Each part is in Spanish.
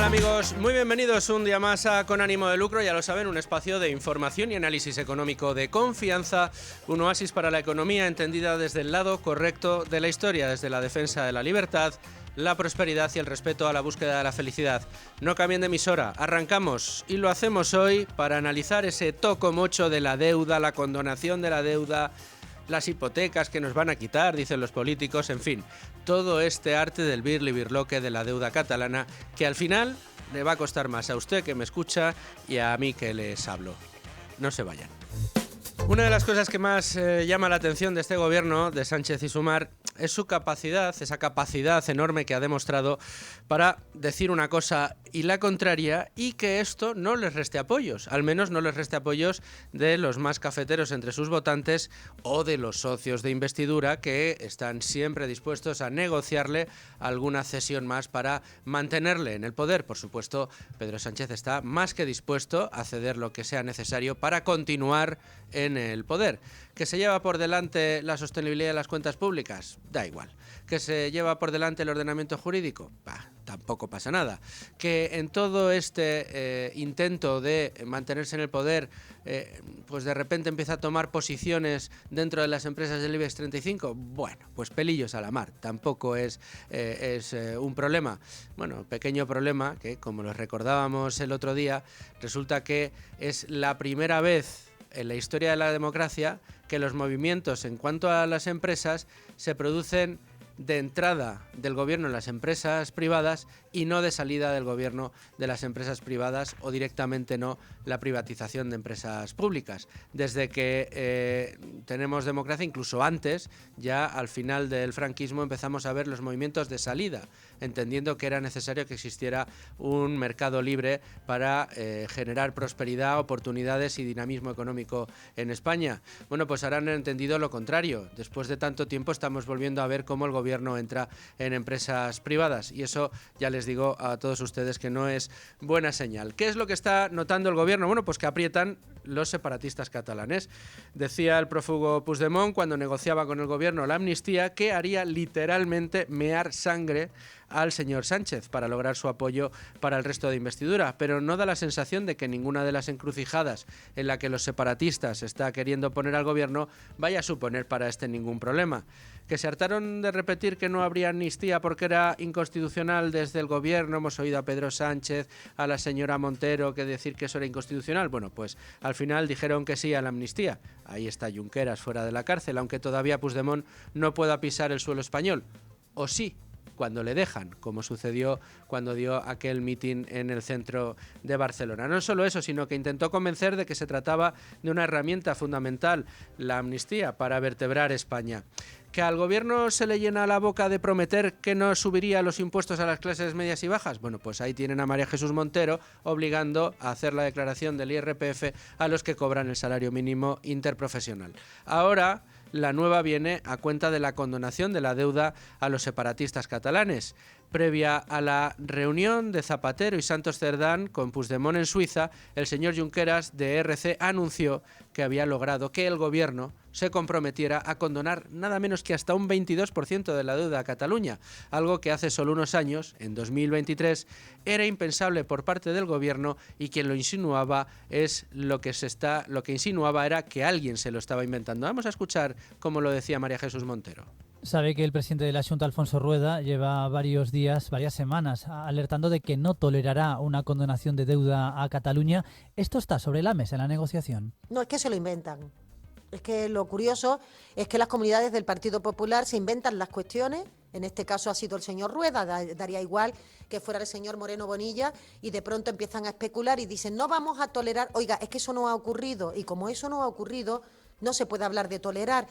tal, amigos? Muy bienvenidos un día más a Con Ánimo de Lucro. Ya lo saben, un espacio de información y análisis económico de confianza, un oasis para la economía entendida desde el lado correcto de la historia, desde la defensa de la libertad, la prosperidad y el respeto a la búsqueda de la felicidad. No cambien de emisora, arrancamos y lo hacemos hoy para analizar ese toco mocho de la deuda, la condonación de la deuda, las hipotecas que nos van a quitar, dicen los políticos, en fin, todo este arte del birli-birloque de la deuda catalana que al final le va a costar más a usted que me escucha y a mí que les hablo. No se vayan. Una de las cosas que más llama la atención de este gobierno de Sánchez y Sumar es su capacidad, esa capacidad enorme que ha demostrado para decir una cosa y la contraria, y que esto no les reste apoyos, al menos no les reste apoyos de los más cafeteros entre sus votantes o de los socios de investidura que están siempre dispuestos a negociarle alguna cesión más para mantenerle en el poder. Por supuesto, Pedro Sánchez está más que dispuesto a ceder lo que sea necesario para continuar en el poder. ¿Que se lleva por delante la sostenibilidad de las cuentas públicas? Da igual. ¿Que se lleva por delante el ordenamiento jurídico? Tampoco pasa nada. ¿Que en todo este intento de mantenerse en el poder, pues de repente empieza a tomar posiciones dentro de las empresas del IBEX 35? Bueno, pues pelillos a la mar. Tampoco es un problema. Bueno, pequeño problema que, como lo recordábamos el otro día, resulta que es la primera vez en la historia de la democracia que los movimientos en cuanto a las empresas se producen de entrada del gobierno en las empresas privadas y no de salida del gobierno de las empresas privadas, o directamente no la privatización de empresas públicas. Desde que tenemos democracia, incluso antes, ya al final del franquismo empezamos a ver los movimientos de salida, entendiendo que era necesario que existiera un mercado libre para generar prosperidad, oportunidades y dinamismo económico en España. Bueno, pues ahora han entendido lo contrario. Después de tanto tiempo estamos volviendo a ver cómo el gobierno entra en empresas privadas, y eso ya les digo a todos ustedes que no es buena señal. ¿Qué es lo que está notando el gobierno? Bueno, pues que aprietan los separatistas catalanes. Decía el prófugo Puigdemont cuando negociaba con el gobierno la amnistía que haría literalmente mear sangre al señor Sánchez para lograr su apoyo para el resto de investidura, pero no da la sensación de que ninguna de las encrucijadas en la que los separatistas está queriendo poner al gobierno vaya a suponer para este ningún problema. ¿Que se hartaron de repetir que no habría amnistía porque era inconstitucional desde el gobierno? Hemos oído a Pedro Sánchez, a la señora Montero, que decir que eso era inconstitucional. Bueno, pues al final dijeron que sí a la amnistía. Ahí está Junqueras fuera de la cárcel, aunque todavía Puigdemont no pueda pisar el suelo español. ¿O sí? Cuando le dejan, como sucedió cuando dio aquel mitin en el centro de Barcelona. No solo eso, sino que intentó convencer de que se trataba de una herramienta fundamental, la amnistía, para vertebrar España. ¿Que al gobierno se le llena la boca de prometer que no subiría los impuestos a las clases medias y bajas? Bueno, pues ahí tienen a María Jesús Montero obligando a hacer la declaración del IRPF a los que cobran el salario mínimo interprofesional. Ahora la nueva viene a cuenta de la condonación de la deuda a los separatistas catalanes. Previa a la reunión de Zapatero y Santos Cerdán con Puigdemont en Suiza, el señor Junqueras de ERC anunció que había logrado que el gobierno se comprometiera a condonar nada menos que hasta un 22% de la deuda a Cataluña, algo que hace solo unos años, en 2023, era impensable por parte del gobierno, y quien lo insinuaba lo que insinuaba era que alguien se lo estaba inventando. Vamos a escuchar cómo lo decía María Jesús Montero. Sabe que el presidente de la Xunta, Alfonso Rueda, lleva varias semanas, alertando de que no tolerará una condonación de deuda a Cataluña. ¿Esto está sobre la mesa en la negociación? No, es que se lo inventan. Es que lo curioso es que las comunidades del Partido Popular se inventan las cuestiones. En este caso ha sido el señor Rueda, daría igual que fuera el señor Moreno Bonilla, y de pronto empiezan a especular y dicen, no vamos a tolerar. Oiga, es que eso no ha ocurrido, y como eso no ha ocurrido, no se puede hablar de tolerar.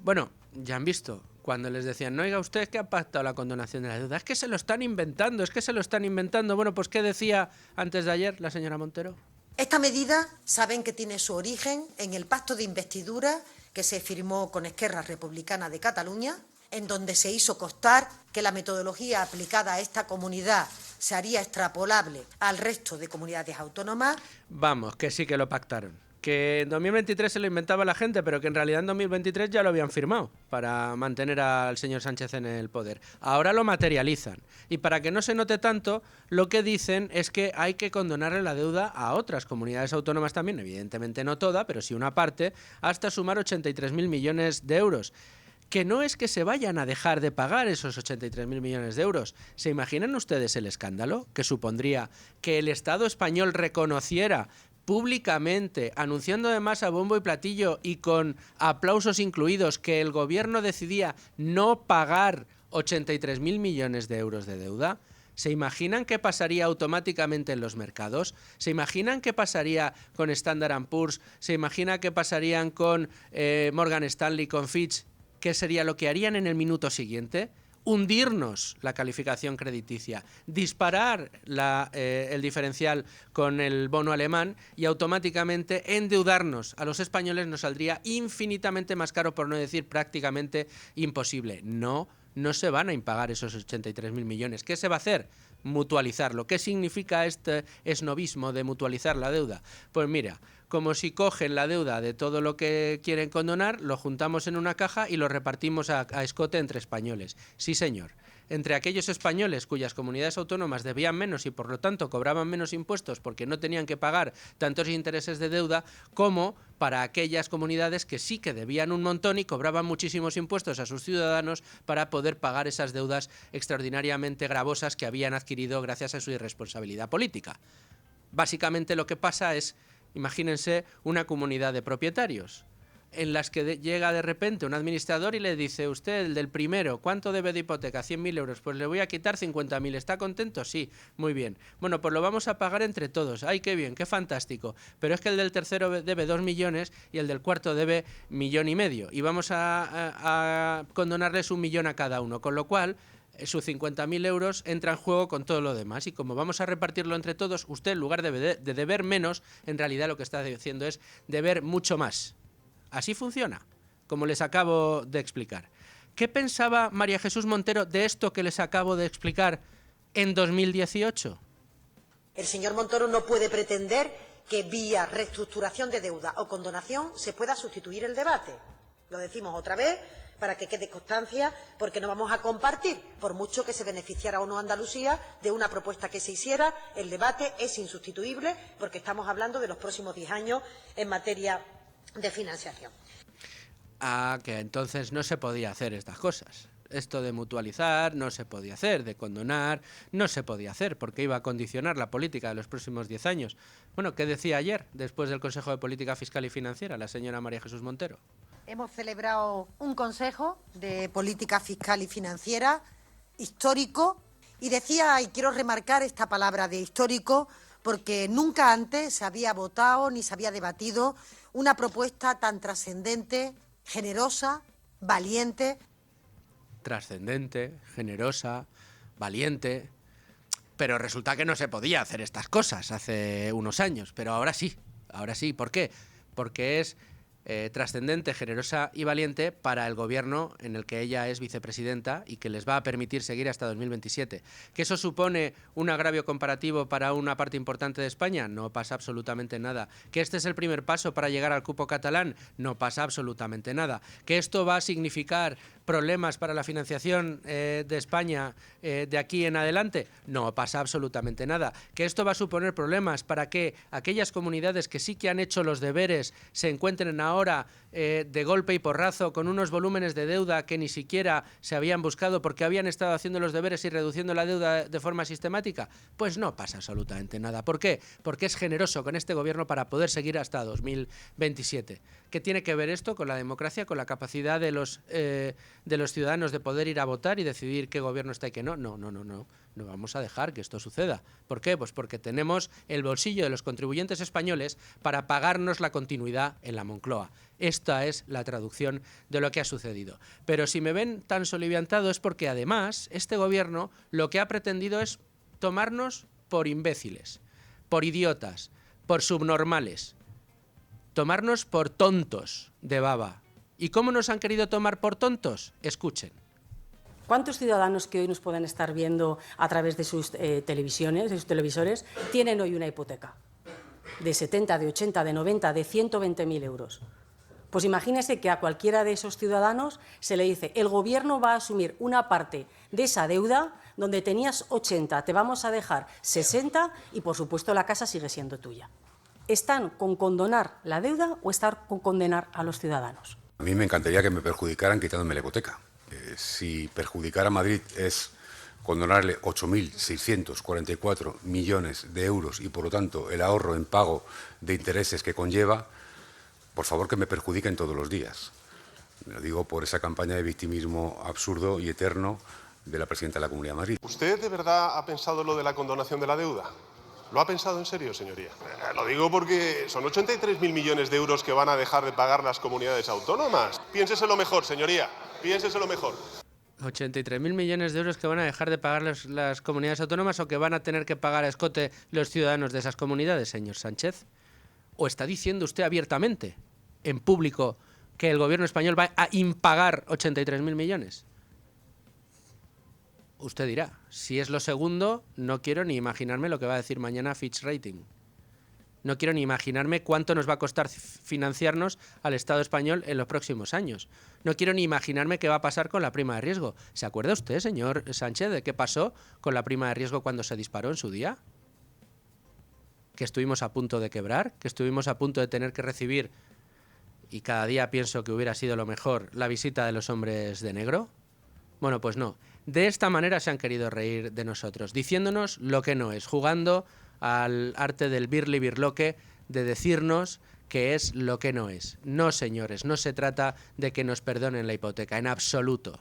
Bueno, ya han visto, cuando les decían, no, oiga, usted que ha pactado la condonación de la deuda, es que se lo están inventando, Bueno, pues ¿qué decía antes de ayer la señora Montero? Esta medida saben que tiene su origen en el pacto de investidura que se firmó con Esquerra Republicana de Cataluña, en donde se hizo constar que la metodología aplicada a esta comunidad se haría extrapolable al resto de comunidades autónomas. Vamos, que sí que lo pactaron. que en 2023 se lo inventaba la gente, pero que en realidad en 2023 ya lo habían firmado para mantener al señor Sánchez en el poder. Ahora lo materializan. Y para que no se note tanto, lo que dicen es que hay que condonarle la deuda a otras comunidades autónomas también, evidentemente no toda, pero sí una parte, hasta sumar 83.000 millones de euros. Que no es que se vayan a dejar de pagar esos 83.000 millones de euros. ¿Se imaginan ustedes el escándalo que supondría que el Estado español reconociera públicamente, anunciando además a bombo y platillo y con aplausos incluidos, que el gobierno decidía no pagar 83.000 millones de euros de deuda? ¿Se imaginan qué pasaría automáticamente en los mercados? ¿Se imaginan qué pasaría con Standard & Poor's? ¿Se imagina qué pasarían con Morgan Stanley, con Fitch? ¿Qué sería lo que harían en el minuto siguiente? Hundirnos la calificación crediticia, disparar el diferencial con el bono alemán y automáticamente endeudarnos a los españoles nos saldría infinitamente más caro, por no decir prácticamente imposible. No se van a impagar esos 83.000 millones. ¿Qué se va a hacer? Mutualizarlo. ¿Qué significa este esnobismo de mutualizar la deuda? Pues mira, como si cogen la deuda de todo lo que quieren condonar, lo juntamos en una caja y lo repartimos a escote entre españoles. Sí, señor. Entre aquellos españoles cuyas comunidades autónomas debían menos y por lo tanto cobraban menos impuestos porque no tenían que pagar tantos intereses de deuda, como para aquellas comunidades que sí que debían un montón y cobraban muchísimos impuestos a sus ciudadanos para poder pagar esas deudas extraordinariamente gravosas que habían adquirido gracias a su irresponsabilidad política. Básicamente lo que pasa es, imagínense una comunidad de propietarios en las que llega de repente un administrador y le dice: usted, el del primero, ¿cuánto debe de hipoteca? 100.000 euros. Pues le voy a quitar 50.000. ¿Está contento? Sí, muy bien. Bueno, pues lo vamos a pagar entre todos. ¡Ay, qué bien, qué fantástico! Pero es que el del tercero debe 2 millones y el del cuarto debe 1,5 millones. Y vamos a condonarles 1 millón a cada uno. Con lo cual, sus 50.000 euros entra en juego con todo lo demás. Y como vamos a repartirlo entre todos, usted, en lugar de deber menos, en realidad lo que está diciendo es deber mucho más. Así funciona, como les acabo de explicar. ¿Qué pensaba María Jesús Montero de esto que les acabo de explicar en 2018? El señor Montoro no puede pretender que vía reestructuración de deuda o condonación se pueda sustituir el debate. Lo decimos otra vez para que quede constancia, porque no vamos a compartir, por mucho que se beneficiara o no Andalucía de una propuesta que se hiciera. El debate es insustituible porque estamos hablando de los próximos 10 años en materia de financiación. Que entonces no se podía hacer estas cosas. Esto de mutualizar no se podía hacer, de condonar no se podía hacer, porque iba a condicionar la política de los próximos 10 años. Bueno, ¿qué decía ayer, después del Consejo de Política Fiscal y Financiera, la señora María Jesús Montero? Hemos celebrado un Consejo de Política Fiscal y Financiera histórico, y decía, y quiero remarcar esta palabra de histórico, porque nunca antes se había votado ni se había debatido una propuesta tan trascendente, generosa, valiente. Trascendente, generosa, valiente. Pero resulta que no se podía hacer estas cosas hace unos años, pero ahora sí. ¿Por qué? Porque es trascendente, generosa y valiente para el gobierno en el que ella es vicepresidenta y que les va a permitir seguir hasta 2027. ¿Que eso supone un agravio comparativo para una parte importante de España? No pasa absolutamente nada. ¿Que este es el primer paso para llegar al cupo catalán? No pasa absolutamente nada. ¿Que esto va a significar problemas para la financiación de España de aquí en adelante? No pasa absolutamente nada. ¿Que esto va a suponer problemas para que aquellas comunidades que sí que han hecho los deberes se encuentren ahora de golpe y porrazo con unos volúmenes de deuda que ni siquiera se habían buscado porque habían estado haciendo los deberes y reduciendo la deuda de forma sistemática? Pues no pasa absolutamente nada. ¿Por qué? Porque es generoso con este gobierno para poder seguir hasta 2027. ¿Qué tiene que ver esto con la democracia, con la capacidad de los ciudadanos de poder ir a votar y decidir qué gobierno está y qué no? No vamos a dejar que esto suceda. ¿Por qué? Pues porque tenemos el bolsillo de los contribuyentes españoles para pagarnos la continuidad en la Moncloa. Esta es la traducción de lo que ha sucedido. Pero si me ven tan soliviantado es porque además este gobierno lo que ha pretendido es tomarnos por imbéciles, por idiotas, por subnormales, tomarnos por tontos de baba. ¿Y cómo nos han querido tomar por tontos? Escuchen. ¿Cuántos ciudadanos que hoy nos pueden estar viendo a través de sus televisiones, de sus televisores, tienen hoy una hipoteca? de 70, de 80, de 90, de 120.000 euros. Pues imagínese que a cualquiera de esos ciudadanos se le dice: el Gobierno va a asumir una parte de esa deuda, donde tenías 80, te vamos a dejar 60 y, por supuesto, la casa sigue siendo tuya. ¿Están con condonar la deuda o están con condenar a los ciudadanos? A mí me encantaría que me perjudicaran quitándome la hipoteca. Si perjudicar a Madrid es condonarle 8.644 millones de euros y, por lo tanto, el ahorro en pago de intereses que conlleva, por favor, que me perjudiquen todos los días. Lo digo por esa campaña de victimismo absurdo y eterno de la presidenta de la Comunidad de Madrid. ¿Usted de verdad ha pensado lo de la condonación de la deuda? ¿Lo ha pensado en serio, señoría? Lo digo porque son 83.000 millones de euros que van a dejar de pagar las comunidades autónomas. Piénseselo mejor, señoría, piénseselo mejor. 83.000 millones de euros que van a dejar de pagar las comunidades autónomas o que van a tener que pagar a escote los ciudadanos de esas comunidades, señor Sánchez. ¿O está diciendo usted abiertamente, en público, que el gobierno español va a impagar 83.000 millones? Usted dirá. Si es lo segundo, no quiero ni imaginarme lo que va a decir mañana Fitch Rating. No quiero ni imaginarme cuánto nos va a costar financiarnos al Estado español en los próximos años. No quiero ni imaginarme qué va a pasar con la prima de riesgo. ¿Se acuerda usted, señor Sánchez, de qué pasó con la prima de riesgo cuando se disparó en su día? Que estuvimos a punto de quebrar, que estuvimos a punto de tener que recibir, y cada día pienso que hubiera sido lo mejor, la visita de los hombres de negro. Bueno, pues no. De esta manera se han querido reír de nosotros, diciéndonos lo que no es, jugando al arte del birli-birloque de decirnos que es lo que no es. No, señores, no se trata de que nos perdonen la hipoteca, en absoluto.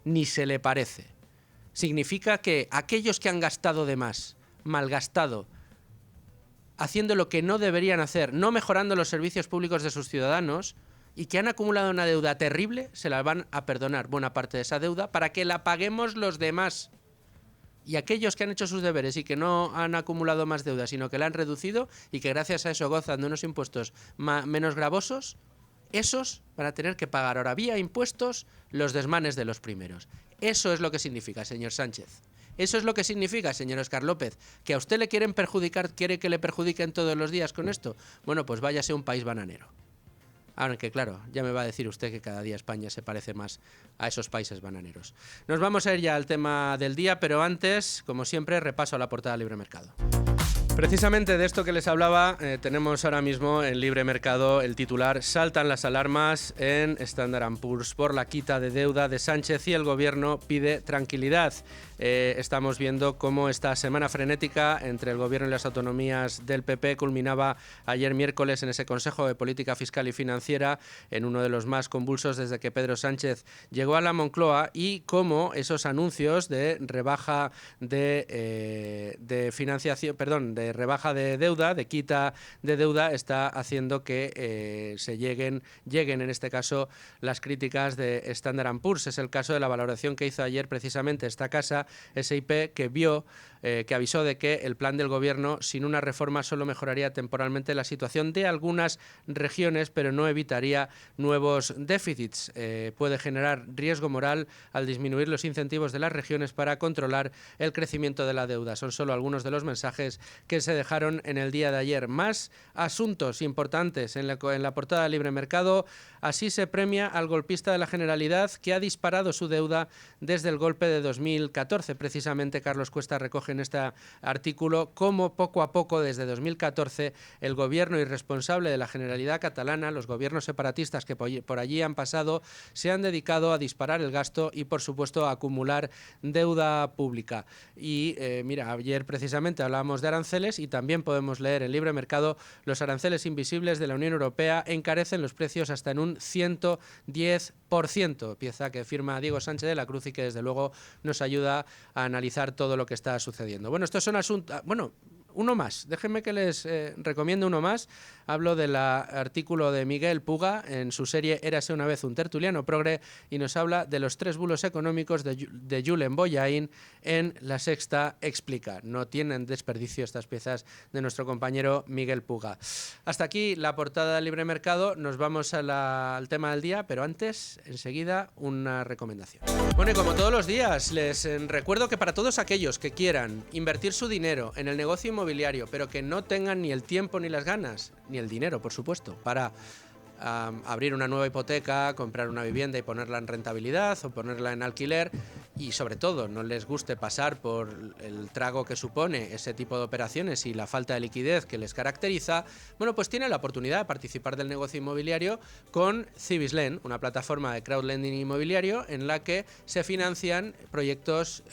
Ni se le parece. Significa que aquellos que han gastado de más, malgastado, haciendo lo que no deberían hacer, no mejorando los servicios públicos de sus ciudadanos, y que han acumulado una deuda terrible, se la van a perdonar buena parte de esa deuda para que la paguemos los demás. Y aquellos que han hecho sus deberes y que no han acumulado más deuda, sino que la han reducido y que gracias a eso gozan de unos impuestos menos gravosos, esos van a tener que pagar ahora vía impuestos los desmanes de los primeros. Eso es lo que significa, señor Sánchez. Eso es lo que significa, señor Óscar López. ¿Que a usted le quieren perjudicar, quiere que le perjudiquen todos los días con esto? Bueno, pues váyase a un país bananero. Aunque claro, ya me va a decir usted que cada día España se parece más a esos países bananeros. Nos vamos a ir ya al tema del día, pero antes, como siempre, repaso a la portada Libre Mercado. Precisamente de esto que les hablaba, tenemos ahora mismo en Libre Mercado el titular: saltan las alarmas en Standard & Poor's por la quita de deuda de Sánchez y el gobierno pide tranquilidad. Estamos viendo cómo esta semana frenética entre el gobierno y las autonomías del PP culminaba ayer miércoles en ese Consejo de Política Fiscal y Financiera, en uno de los más convulsos desde que Pedro Sánchez llegó a la Moncloa, y cómo esos anuncios de rebaja de financiación, perdón, de rebaja de deuda, de quita de deuda, está haciendo que lleguen en este caso las críticas de Standard & Poor's. Es el caso de la valoración que hizo ayer precisamente esta casa, SIP, que avisó de que el plan del gobierno sin una reforma solo mejoraría temporalmente la situación de algunas regiones, pero no evitaría nuevos déficits. Puede generar riesgo moral al disminuir los incentivos de las regiones para controlar el crecimiento de la deuda. Son solo algunos de los mensajes que se dejaron en el día de ayer. Más asuntos importantes en la portada de Libre Mercado. Así se premia al golpista de la Generalidad, que ha disparado su deuda desde el golpe de 2014. Precisamente Carlos Cuesta recoge en este artículo cómo poco a poco desde 2014 el gobierno irresponsable de la Generalidad catalana, los gobiernos separatistas que por allí han pasado, se han dedicado a disparar el gasto y por supuesto a acumular deuda pública. Y mira, ayer precisamente hablábamos de aranceles y también podemos leer en Libre Mercado: los aranceles invisibles de la Unión Europea encarecen los precios hasta en un 110%, pieza que firma Diego Sánchez de la Cruz y que desde luego nos ayuda a analizar todo lo que está sucediendo. Bueno, estos son asuntos... Bueno, uno más, déjenme que les recomiendo uno más. Hablo del artículo de Miguel Puga en su serie Érase una vez un tertuliano progre, y nos habla de los 3 bulos económicos de Julen Boyain en La Sexta Explica. No tienen desperdicio estas piezas de nuestro compañero Miguel Puga. Hasta aquí la portada de Libre Mercado. Nos vamos al tema del día, pero antes, enseguida, una recomendación. Bueno, y como todos los días, les recuerdo que para todos aquellos que quieran invertir su dinero en el negocio inmobiliario inmobiliario, pero que no tengan ni el tiempo ni las ganas, ni el dinero, por supuesto, para abrir una nueva hipoteca, comprar una vivienda y ponerla en rentabilidad o ponerla en alquiler, y sobre todo no les guste pasar por el trago que supone ese tipo de operaciones y la falta de liquidez que les caracteriza, bueno, pues tienen la oportunidad de participar del negocio inmobiliario con Cibislend, una plataforma de crowdlending inmobiliario en la que se financian proyectos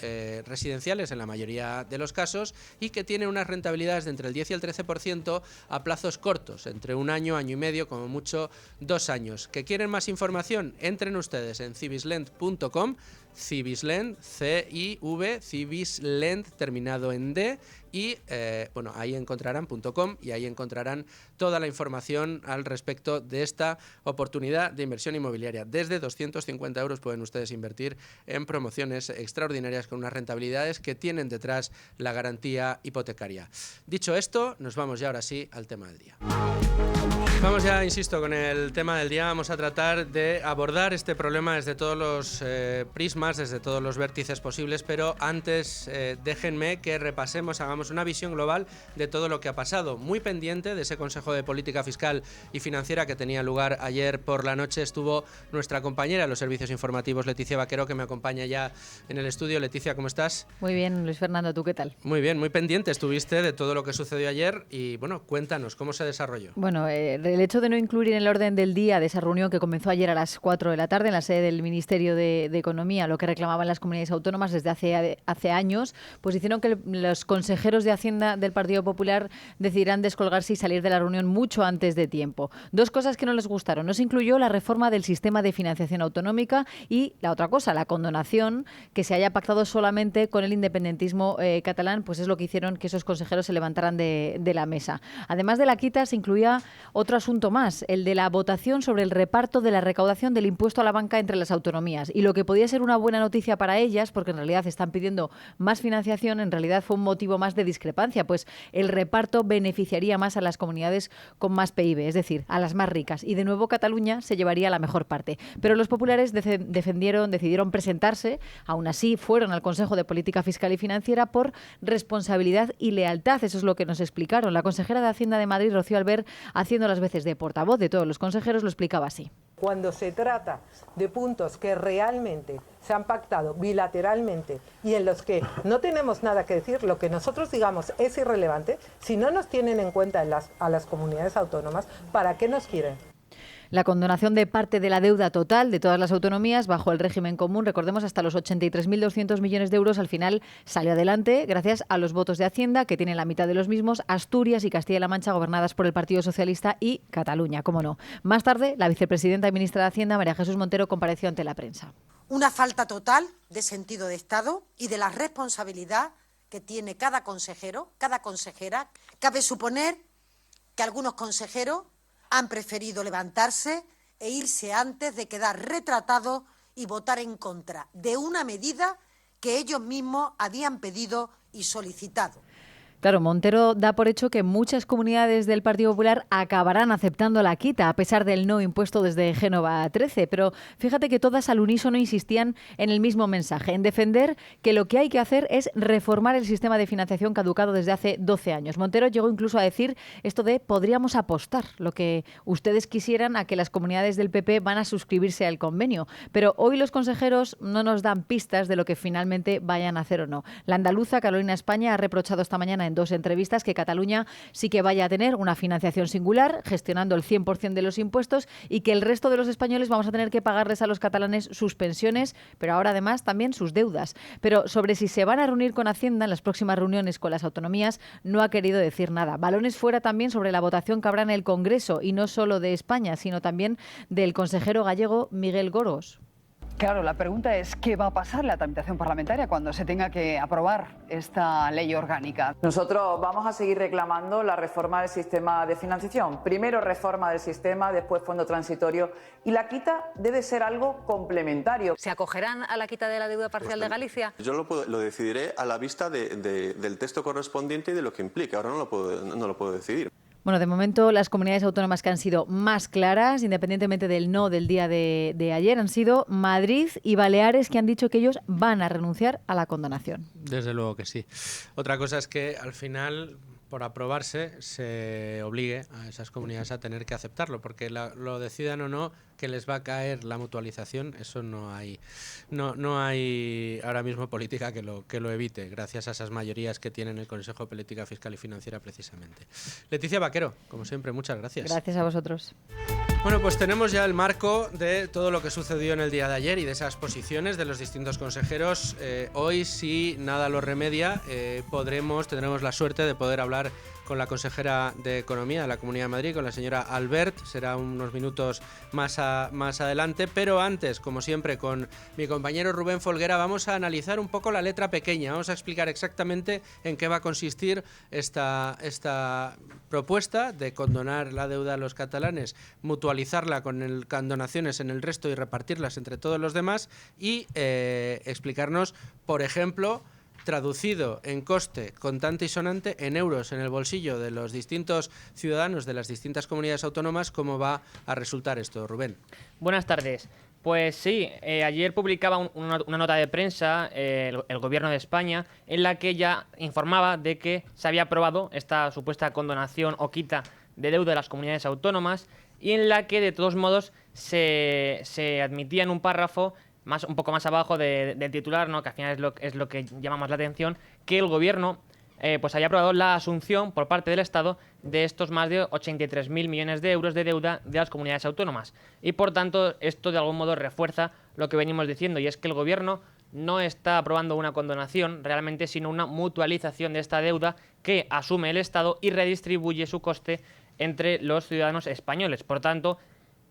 residenciales en la mayoría de los casos y que tienen unas rentabilidades de entre el 10 y el 13% a plazos cortos, entre un año, año y medio, como mucho 2 años. ¿Que quieren más información? Entren ustedes en cibislend.com, Cibislend, C-I-V, Cibislend terminado en D, y bueno, ahí encontrarán .com y ahí encontrarán toda la información al respecto de esta oportunidad de inversión inmobiliaria. Desde 250 euros pueden ustedes invertir en promociones extraordinarias con unas rentabilidades que tienen detrás la garantía hipotecaria. Dicho esto, nos vamos ya ahora sí al tema del día. Vamos ya, insisto, con el tema del día. Vamos a tratar de abordar este problema desde todos los prismas, desde todos los vértices posibles, pero antes déjenme que repasemos, hagamos una visión global de todo lo que ha pasado. Muy pendiente de ese Consejo de Política Fiscal y Financiera que tenía lugar ayer por la noche estuvo nuestra compañera de los servicios informativos, Leticia Vaquero, que me acompaña ya en el estudio. Leticia, ¿cómo estás? Muy bien, Luis Fernando, ¿tú qué tal? Muy bien, muy pendiente estuviste de todo lo que sucedió ayer y, bueno, cuéntanos, ¿cómo se desarrolló? Bueno, el hecho de no incluir en el orden del día de esa reunión que comenzó ayer a las 4 de la tarde en la sede del Ministerio de Economía, lo que reclamaban las comunidades autónomas desde hace años, pues hicieron que los consejeros de Hacienda del Partido Popular decidieran descolgarse y salir de la reunión mucho antes de tiempo. Dos cosas que no les gustaron. No se incluyó la reforma del sistema de financiación autonómica y la otra cosa, la condonación, que se haya pactado solamente con el independentismo catalán, pues es lo que hicieron que esos consejeros se levantaran de la mesa. Además de la quita, se incluía otro asunto más, el de la votación sobre el reparto de la recaudación del impuesto a la banca entre las autonomías. Y lo que podía ser una buena noticia para ellas, porque en realidad están pidiendo más financiación, en realidad fue un motivo más de discrepancia, pues el reparto beneficiaría más a las comunidades con más PIB, es decir, a las más ricas. Y de nuevo Cataluña se llevaría la mejor parte. Pero los populares decidieron presentarse, aún así fueron al Consejo de Política Fiscal y Financiera por responsabilidad y lealtad. Eso es lo que nos explicaron. La consejera de Hacienda de Madrid, Rocío Albert, haciendo las veces de portavoz de todos los consejeros, lo explicaba así. Cuando se trata de puntos que realmente se han pactado bilateralmente y en los que no tenemos nada que decir, lo que nosotros digamos es irrelevante, si no nos tienen en cuenta a las comunidades autónomas, ¿para qué nos quieren? La condonación de parte de la deuda total de todas las autonomías bajo el régimen común, recordemos hasta los 83.200 millones de euros, al final salió adelante gracias a los votos de Hacienda, que tienen la mitad de los mismos, Asturias y Castilla-La Mancha, gobernadas por el Partido Socialista, y Cataluña, cómo no. Más tarde, la vicepresidenta y ministra de Hacienda, María Jesús Montero, compareció ante la prensa. Una falta total de sentido de Estado y de la responsabilidad que tiene cada consejero, cada consejera. Cabe suponer que algunos consejeros han preferido levantarse e irse antes de quedar retratados y votar en contra de una medida que ellos mismos habían pedido y solicitado. Claro, Montero da por hecho que muchas comunidades del Partido Popular acabarán aceptando la quita, a pesar del no impuesto desde Génova 13. Pero fíjate que todas al unísono insistían en el mismo mensaje, en defender que lo que hay que hacer es reformar el sistema de financiación caducado desde hace 12 años. Montero llegó incluso a decir esto de podríamos apostar lo que ustedes quisieran a que las comunidades del PP van a suscribirse al convenio. Pero hoy los consejeros no nos dan pistas de lo que finalmente vayan a hacer o no. La andaluza Carolina España ha reprochado esta mañana en 2 entrevistas que Cataluña sí que vaya a tener una financiación singular, gestionando el 100% de los impuestos, y que el resto de los españoles vamos a tener que pagarles a los catalanes sus pensiones, pero ahora además también sus deudas. Pero sobre si se van a reunir con Hacienda en las próximas reuniones con las autonomías, no ha querido decir nada. Balones fuera también sobre la votación que habrá en el Congreso, y no solo de España, sino también del consejero gallego Miguel Goros. Claro, la pregunta es ¿qué va a pasar en la tramitación parlamentaria cuando se tenga que aprobar esta ley orgánica? Nosotros vamos a seguir reclamando la reforma del sistema de financiación. Primero reforma del sistema, después fondo transitorio, y la quita debe ser algo complementario. ¿Se acogerán a la quita de la deuda parcial de Galicia? Yo lo decidiré a la vista del texto correspondiente y de lo que implica. Ahora no lo puedo decidir. Bueno, de momento las comunidades autónomas que han sido más claras, independientemente del no del día de ayer, han sido Madrid y Baleares, que han dicho que ellos van a renunciar a la condonación. Desde luego que sí. Otra cosa es que al final por aprobarse, se obligue a esas comunidades a tener que aceptarlo, porque lo decidan o no, que les va a caer la mutualización, eso no hay ahora mismo política que lo evite, gracias a esas mayorías que tiene el Consejo de Política Fiscal y Financiera precisamente. Leticia Vaquero, como siempre, muchas gracias. Gracias a vosotros. Bueno, pues tenemos ya el marco de todo lo que sucedió en el día de ayer y de esas posiciones de los distintos consejeros. Hoy, si nada lo remedia, tendremos la suerte de poder hablar con la consejera de Economía de la Comunidad de Madrid, con la señora Albert. Será unos minutos más adelante, pero antes, como siempre, con mi compañero Rubén Folguera, vamos a analizar un poco la letra pequeña. Vamos a explicar exactamente en qué va a consistir esta propuesta de condonar la deuda a los catalanes, mutualizarla con condonaciones en el resto y repartirlas entre todos los demás y explicarnos, por ejemplo, traducido en coste contante y sonante en euros en el bolsillo de los distintos ciudadanos de las distintas comunidades autónomas, ¿cómo va a resultar esto, Rubén? Buenas tardes. Pues sí, ayer publicaba una nota de prensa el Gobierno de España en la que ya informaba de que se había aprobado esta supuesta condonación o quita de deuda de las comunidades autónomas y en la que de todos modos se admitía en un párrafo un poco más abajo del titular, ¿no?, que al final es lo que llama más la atención, que el Gobierno pues había aprobado la asunción por parte del Estado de estos más de 83.000 millones de euros de deuda de las comunidades autónomas. Y por tanto, esto de algún modo refuerza lo que venimos diciendo, y es que el Gobierno no está aprobando una condonación realmente, sino una mutualización de esta deuda que asume el Estado y redistribuye su coste entre los ciudadanos españoles. Por tanto,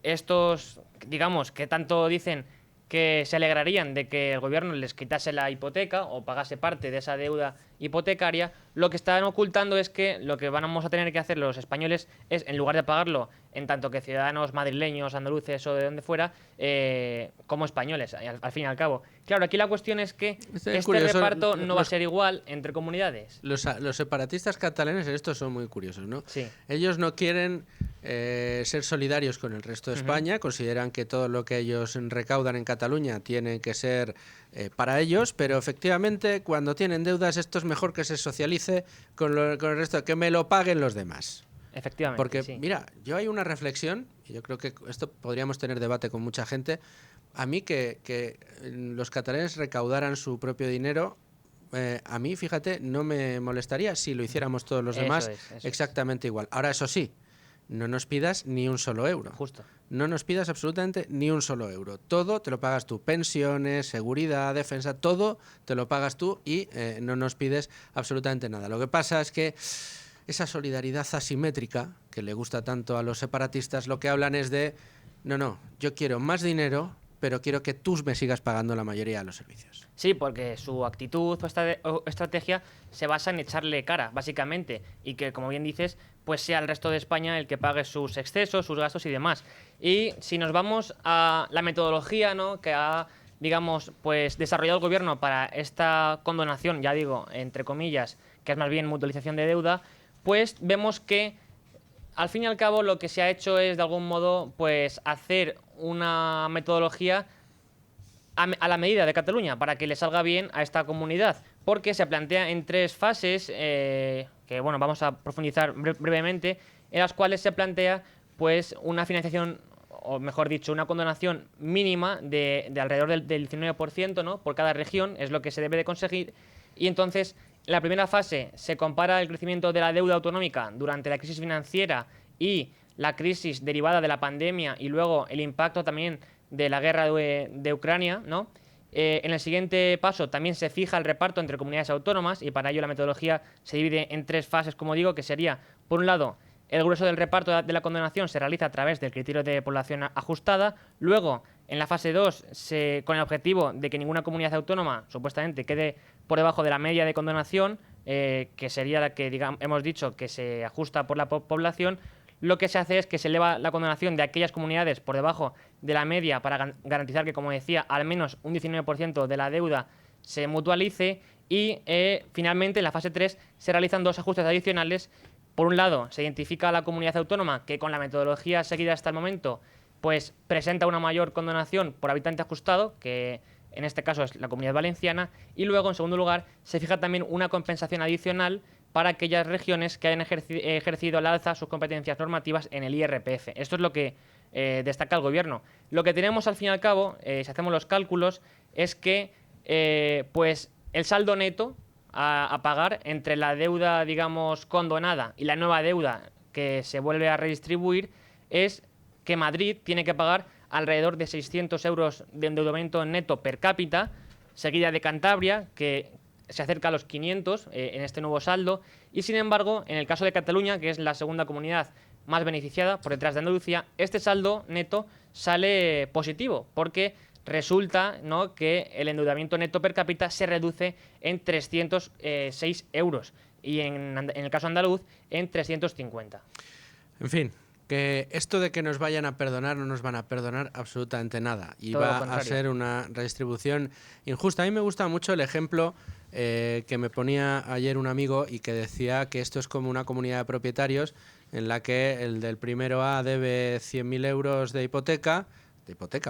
estos, digamos, que tanto dicen que se alegrarían de que el Gobierno les quitase la hipoteca o pagase parte de esa deuda hipotecaria, lo que están ocultando es que lo que vamos a tener que hacer los españoles es, en lugar de pagarlo en tanto que ciudadanos madrileños, andaluces o de donde fuera, como españoles, al fin y al cabo. Claro, aquí la cuestión es que este reparto no va a ser igual entre comunidades. Los separatistas catalanes en esto son muy curiosos, ¿no? Sí. Ellos no quieren ser solidarios con el resto de España, consideran que todo lo que ellos recaudan en Cataluña tiene que ser para ellos, pero efectivamente cuando tienen deudas esto es mejor que se socialice con el resto, que me lo paguen los demás. Efectivamente. Porque, sí. Mira, yo hay una reflexión, y yo creo que esto podríamos tener debate con mucha gente. A mí que los catalanes recaudaran su propio dinero, a mí, fíjate, no me molestaría si lo hiciéramos todos los demás exactamente igual. Ahora, eso sí, no nos pidas ni un solo euro. Justo. No nos pidas absolutamente ni un solo euro. Todo te lo pagas tú. Pensiones, seguridad, defensa, todo te lo pagas tú y no nos pides absolutamente nada. Lo que pasa es que esa solidaridad asimétrica que le gusta tanto a los separatistas, lo que hablan es de no, yo quiero más dinero, pero quiero que tú me sigas pagando la mayoría de los servicios. Sí, porque su actitud o estrategia se basa en echarle cara, básicamente, y que, como bien dices, pues sea el resto de España el que pague sus excesos, sus gastos y demás. Y si nos vamos a la metodología, ¿no?, que ha, digamos, pues desarrollado el Gobierno para esta condonación, ya digo, entre comillas, que es más bien mutualización de deuda, pues vemos que al fin y al cabo lo que se ha hecho es de algún modo pues hacer una metodología a la medida de Cataluña para que le salga bien a esta comunidad, porque se plantea en 3 fases que bueno, vamos a profundizar brevemente, en las cuales se plantea pues una financiación, o mejor dicho, una condonación mínima de alrededor del 19%, ¿no?, por cada región, es lo que se debe de conseguir. Y entonces, en la primera fase se compara el crecimiento de la deuda autonómica durante la crisis financiera y la crisis derivada de la pandemia y luego el impacto también de la guerra de Ucrania, ¿no? En el siguiente paso también se fija el reparto entre comunidades autónomas y para ello la metodología se divide en 3 fases, como digo, que sería, por un lado, el grueso del reparto de la condonación se realiza a través del criterio de población ajustada. Luego, en la fase 2, con el objetivo de que ninguna comunidad autónoma, supuestamente, quede por debajo de la media de condonación, que sería la que hemos dicho que se ajusta por la población, lo que se hace es que se eleva la condonación de aquellas comunidades por debajo de la media para garantizar que, como decía, al menos un 19% de la deuda se mutualice y, finalmente, en la fase 3 se realizan 2 ajustes adicionales. Por un lado, se identifica a la comunidad autónoma que con la metodología seguida hasta el momento pues presenta una mayor condonación por habitante ajustado, que en este caso es la Comunidad Valenciana, y luego, en segundo lugar, se fija también una compensación adicional para aquellas regiones que hayan ejercido al alza sus competencias normativas en el IRPF. Esto es lo que destaca el Gobierno. Lo que tenemos, al fin y al cabo, si hacemos los cálculos, es que pues el saldo neto a pagar entre la deuda, digamos, condonada y la nueva deuda que se vuelve a redistribuir es que Madrid tiene que pagar alrededor de 600 euros de endeudamiento neto per cápita, seguida de Cantabria, que se acerca a los 500 en este nuevo saldo, y sin embargo, en el caso de Cataluña, que es la segunda comunidad más beneficiada por detrás de Andalucía, este saldo neto sale positivo, porque resulta, ¿no?, que el endeudamiento neto per cápita se reduce en 306 euros y en el caso andaluz en 350. En fin, que esto de que nos vayan a perdonar, no nos van a perdonar absolutamente nada. Y Todo lo va a contrario. ser una redistribución injusta. A mí me gusta mucho el ejemplo que me ponía ayer un amigo y que decía que esto es como una comunidad de propietarios en la que el del primero A debe 100.000 euros de hipoteca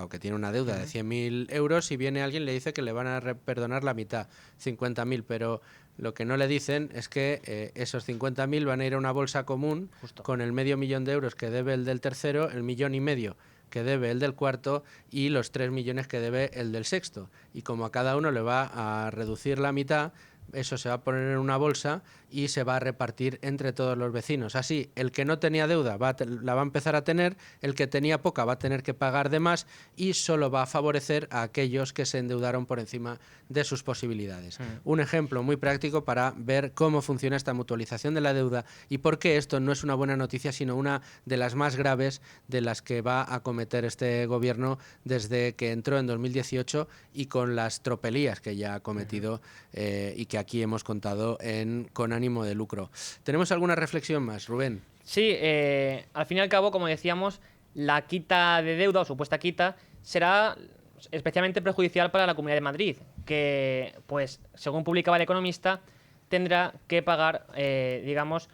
o que tiene una deuda de 100.000 euros y viene alguien y le dice que le van a perdonar la mitad, 50.000, pero lo que no le dicen es que esos 50.000 van a ir a una bolsa común con el medio millón de euros que debe el del tercero, el 1,5 millones que debe el del cuarto y los 3 millones que debe el del sexto. Y como a cada uno le va a reducir la mitad, eso se va a poner en una bolsa y se va a repartir entre todos los vecinos. Así, el que no tenía deuda la va a empezar a tener, el que tenía poca va a tener que pagar de más y solo va a favorecer a aquellos que se endeudaron por encima de sus posibilidades. Un ejemplo muy práctico para ver cómo funciona esta mutualización de la deuda y por qué esto no es una buena noticia, sino una de las más graves de las que va a cometer este gobierno desde que entró en 2018 y con las tropelías que ya ha cometido y que aquí hemos contado con ánimo de lucro. ¿Tenemos alguna reflexión más, Rubén? Sí, al fin y al cabo, como decíamos, la quita de deuda o supuesta quita será especialmente perjudicial para la Comunidad de Madrid, que, pues, según publicaba El Economista, tendrá que pagar, digamos,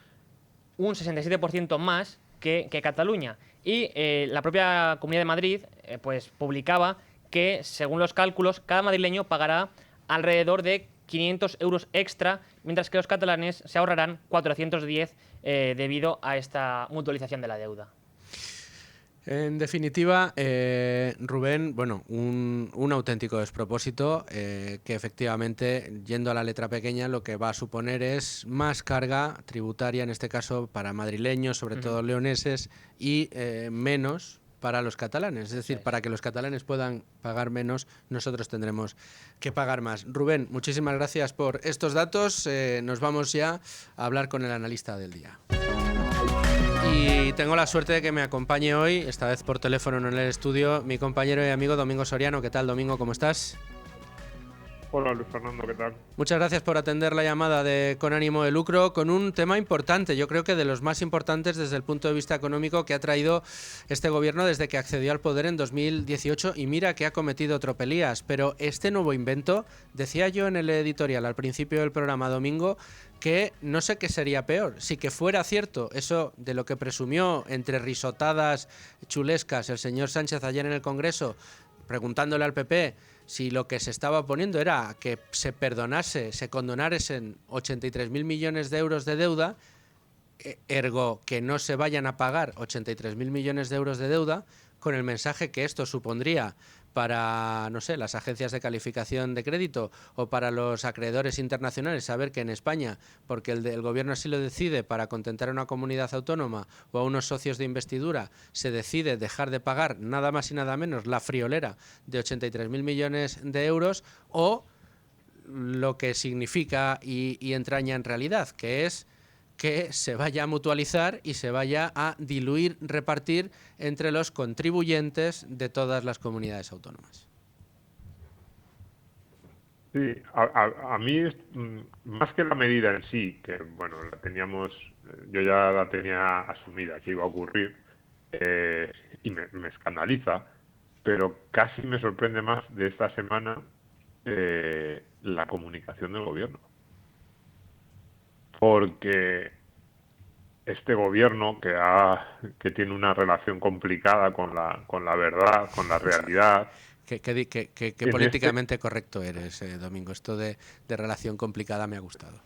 un 67% más que Cataluña. Y la propia Comunidad de Madrid, pues, publicaba que, según los cálculos, cada madrileño pagará alrededor de 500 euros extra, mientras que los catalanes se ahorrarán 410 debido a esta mutualización de la deuda. En definitiva, Rubén, bueno, un auténtico despropósito que efectivamente, yendo a la letra pequeña, lo que va a suponer es más carga tributaria, en este caso para madrileños, sobre todo leoneses, y menos para los catalanes. Es decir, para que los catalanes puedan pagar menos, nosotros tendremos que pagar más. Rubén, muchísimas gracias por estos datos. Nos vamos ya a hablar con el analista del día. Y tengo la suerte de que me acompañe hoy, esta vez por teléfono en el estudio, mi compañero y amigo Domingo Soriano. ¿Qué tal, Domingo? ¿Cómo estás? Hola, Luis Fernando, ¿qué tal? Muchas gracias por atender la llamada de Con Ánimo de Lucro con un tema importante, yo creo que de los más importantes desde el punto de vista económico que ha traído este gobierno desde que accedió al poder en 2018 y mira que ha cometido tropelías, pero este nuevo invento, decía yo en el editorial al principio del programa, Domingo, que no sé qué sería peor, si que fuera cierto eso de lo que presumió entre risotadas chulescas el señor Sánchez ayer en el Congreso, preguntándole al PP si lo que se estaba poniendo era que se perdonase, se condonasen 83.000 millones de euros de deuda, ergo que no se vayan a pagar 83.000 millones de euros de deuda, con el mensaje que esto supondría para, no sé, las agencias de calificación de crédito o para los acreedores internacionales, saber que en España, porque el gobierno así lo decide para contentar a una comunidad autónoma o a unos socios de investidura, se decide dejar de pagar nada más y nada menos la friolera de 83.000 millones de euros o lo que significa y entraña en realidad, que es que se vaya a mutualizar y se vaya a diluir, repartir entre los contribuyentes de todas las comunidades autónomas. Sí, a mí, más que la medida en sí, que bueno, yo ya la tenía asumida que iba a ocurrir, y me escandaliza, pero casi me sorprende más de esta semana la comunicación del gobierno. Porque este gobierno que tiene una relación complicada con la verdad, con la realidad. Qué políticamente correcto eres, Domingo. Esto de relación complicada me ha gustado.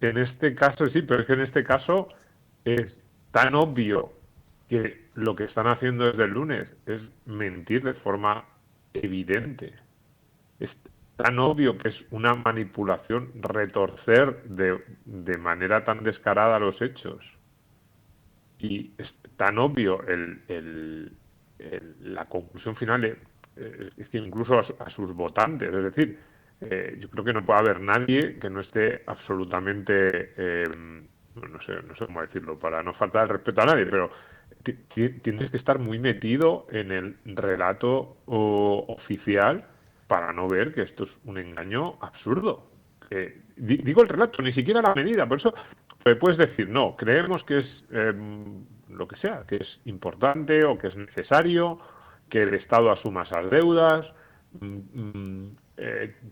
En este caso sí, pero es que en este caso es tan obvio que lo que están haciendo desde el lunes es mentir de forma evidente. Es tan obvio que es una manipulación, retorcer de manera tan descarada los hechos. Y es tan obvio la conclusión final, es que incluso a sus votantes, es decir, yo creo que no puede haber nadie que no esté absolutamente, no sé cómo decirlo, para no faltar el respeto a nadie, pero tienes que estar muy metido en el relato oficial para no ver que esto es un engaño absurdo. Digo el relato, ni siquiera la medida, por eso puedes decir, no, creemos que es lo que sea, que es importante o que es necesario que el Estado asuma esas deudas,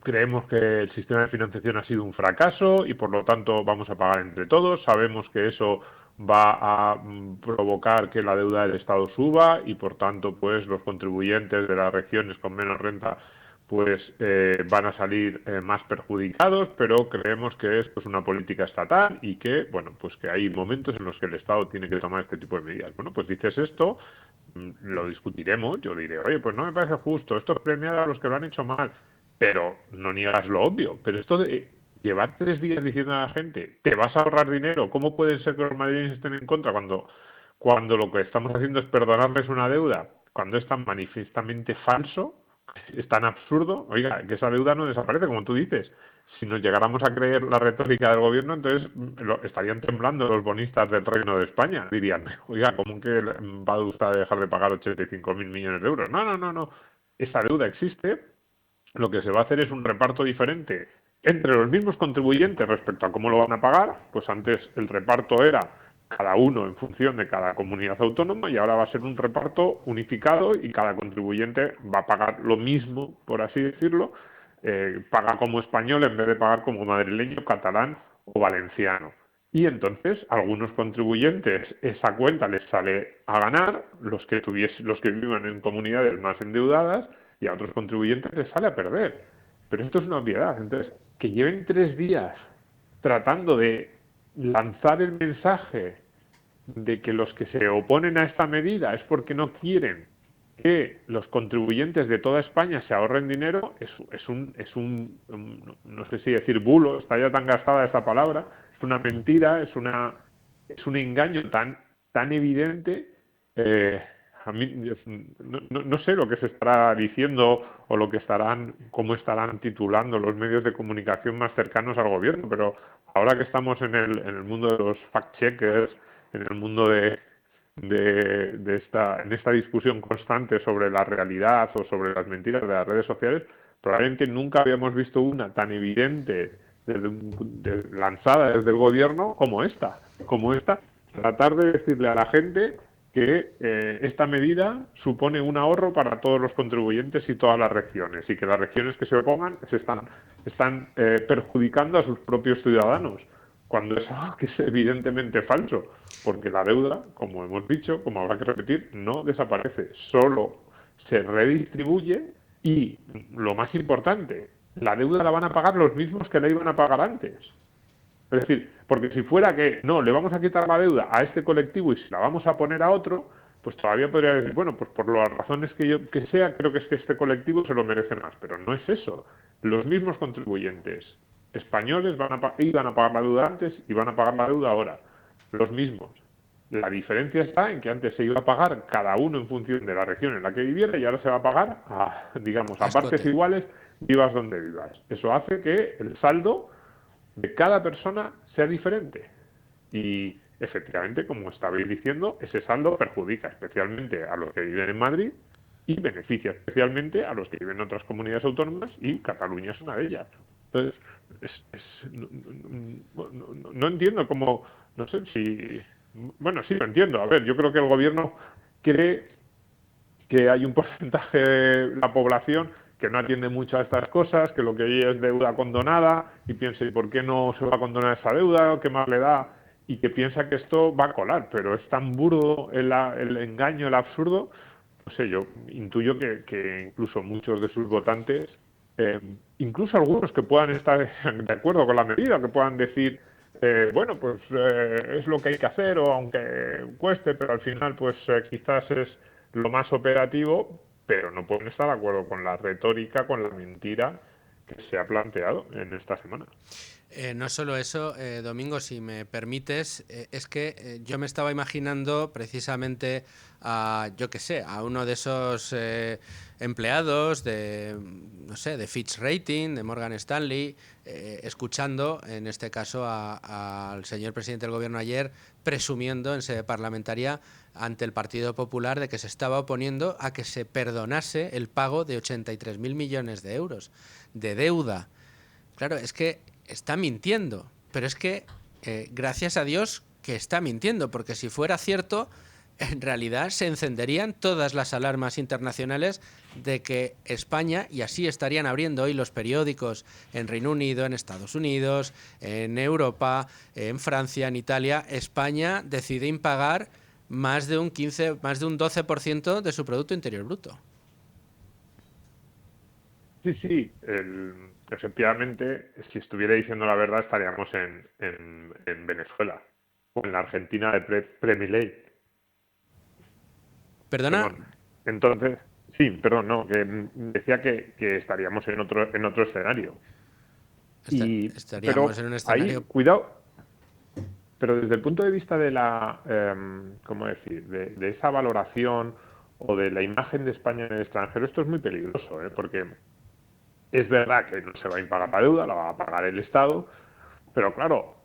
creemos que el sistema de financiación ha sido un fracaso y por lo tanto vamos a pagar entre todos, sabemos que eso va a provocar que la deuda del Estado suba y por tanto pues los contribuyentes de las regiones con menos renta pues van a salir más perjudicados, pero creemos que esto es una política estatal y que, bueno, pues que hay momentos en los que el Estado tiene que tomar este tipo de medidas. Bueno, pues dices esto, lo discutiremos, yo diré, oye, pues no me parece justo, esto es premiar a los que lo han hecho mal, pero no niegas lo obvio. Pero esto de llevar 3 días diciendo a la gente, te vas a ahorrar dinero, ¿cómo puede ser que los madrileños estén en contra cuando lo que estamos haciendo es perdonarles una deuda, cuando es tan manifiestamente falso? Es tan absurdo, oiga, que esa deuda no desaparece, como tú dices. Si nos llegáramos a creer la retórica del gobierno, entonces estarían temblando los bonistas del Reino de España. Dirían, oiga, ¿cómo que va a usted dejar de pagar 85.000 millones de euros? No. Esa deuda existe. Lo que se va a hacer es un reparto diferente entre los mismos contribuyentes respecto a cómo lo van a pagar. Pues antes el reparto era cada uno en función de cada comunidad autónoma y ahora va a ser un reparto unificado y cada contribuyente va a pagar lo mismo, por así decirlo, paga como español en vez de pagar como madrileño, catalán o valenciano. Y entonces algunos contribuyentes esa cuenta les sale a ganar, los que vivan en comunidades más endeudadas, y a otros contribuyentes les sale a perder. Pero esto es una obviedad. Entonces, que lleven 3 días tratando de lanzar el mensaje de que los que se oponen a esta medida es porque no quieren que los contribuyentes de toda España se ahorren dinero, es un no sé si decir bulo, está ya tan gastada esa palabra, es una mentira, es un engaño tan evidente. A mí no sé lo que se estará diciendo o cómo estarán titulando los medios de comunicación más cercanos al gobierno, pero ahora que estamos en el mundo de los fact-checkers, en el mundo en esta discusión constante sobre la realidad o sobre las mentiras de las redes sociales, probablemente nunca habíamos visto una tan evidente lanzada desde el gobierno como esta. Tratar de decirle a la gente que esta medida supone un ahorro para todos los contribuyentes y todas las regiones, y que las regiones que se opongan están perjudicando a sus propios ciudadanos, cuando es algo que es evidentemente falso, porque la deuda, como hemos dicho, como habrá que repetir, no desaparece, solo se redistribuye y, lo más importante, la deuda la van a pagar los mismos que la iban a pagar antes. Es decir, porque si fuera que no, le vamos a quitar la deuda a este colectivo y se la vamos a poner a otro, pues todavía podría decir, bueno, pues por las razones que sea, creo que es que este colectivo se lo merece más, pero no es eso. Los mismos contribuyentes españoles iban a pagar la deuda antes y van a pagar la deuda ahora. Los mismos. La diferencia está en que antes se iba a pagar cada uno en función de la región en la que viviera y ahora se va a pagar a partes iguales, vivas donde vivas. Eso hace que el saldo de cada persona sea diferente. Y efectivamente, como estabais diciendo, ese saldo perjudica especialmente a los que viven en Madrid y beneficia especialmente a los que viven en otras comunidades autónomas, y Cataluña es una de ellas. Entonces, no entiendo cómo, no sé si... Bueno, sí lo entiendo. A ver, yo creo que el gobierno cree que hay un porcentaje de la población que no atiende mucho a estas cosas, que lo que hay es deuda condonada, y piensa, ¿y por qué no se va a condonar esa deuda? ¿Qué más le da? Y que piensa que esto va a colar, pero es tan burdo el engaño, el absurdo. No sé, yo intuyo que incluso muchos de sus votantes, incluso algunos que puedan estar de acuerdo con la medida, que puedan decir, bueno, pues es lo que hay que hacer, o aunque cueste, pero al final pues quizás es lo más operativo, pero no pueden estar de acuerdo con la retórica, con la mentira que se ha planteado en esta semana. No solo eso, Domingo, si me permites, es que yo me estaba imaginando precisamente a, yo qué sé, a uno de esos empleados de, no sé, de Fitch Rating, de Morgan Stanley, escuchando, en este caso, al señor presidente del gobierno ayer, presumiendo en sede parlamentaria ante el Partido Popular de que se estaba oponiendo a que se perdonase el pago de 83.000 millones de euros de deuda. Claro, es que está mintiendo, pero es que gracias a Dios que está mintiendo, porque si fuera cierto, en realidad se encenderían todas las alarmas internacionales de que España, y así estarían abriendo hoy los periódicos en Reino Unido, en Estados Unidos, en Europa, en Francia, en Italia, España decide impagar más de un 12% de su Producto Interior Bruto. Sí, efectivamente, si estuviera diciendo la verdad, estaríamos en Venezuela o en la Argentina de Pre-Milei. ¿Perdona? Perdón. Entonces, sí, perdón, no, que decía que estaríamos en otro escenario. Estaríamos en un escenario... Ahí, cuidado, pero desde el punto de vista de la, ¿cómo decir?, de esa valoración o de la imagen de España en el extranjero, esto es muy peligroso, porque es verdad que no se va a impagar la deuda, la va a pagar el Estado, pero claro,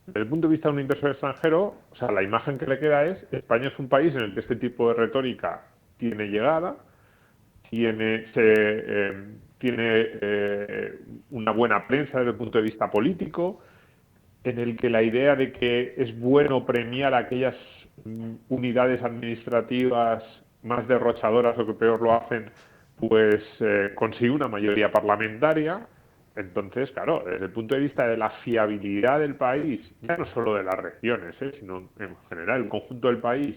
desde el punto de vista de un inversor extranjero, o sea, la imagen que le queda es: España es un país en el que este tipo de retórica tiene llegada, tiene una buena prensa desde el punto de vista político, en el que la idea de que es bueno premiar a aquellas unidades administrativas más derrochadoras o que peor lo hacen, pues consigue una mayoría parlamentaria. Entonces, claro, desde el punto de vista de la fiabilidad del país, ya no solo de las regiones, sino en general el conjunto del país,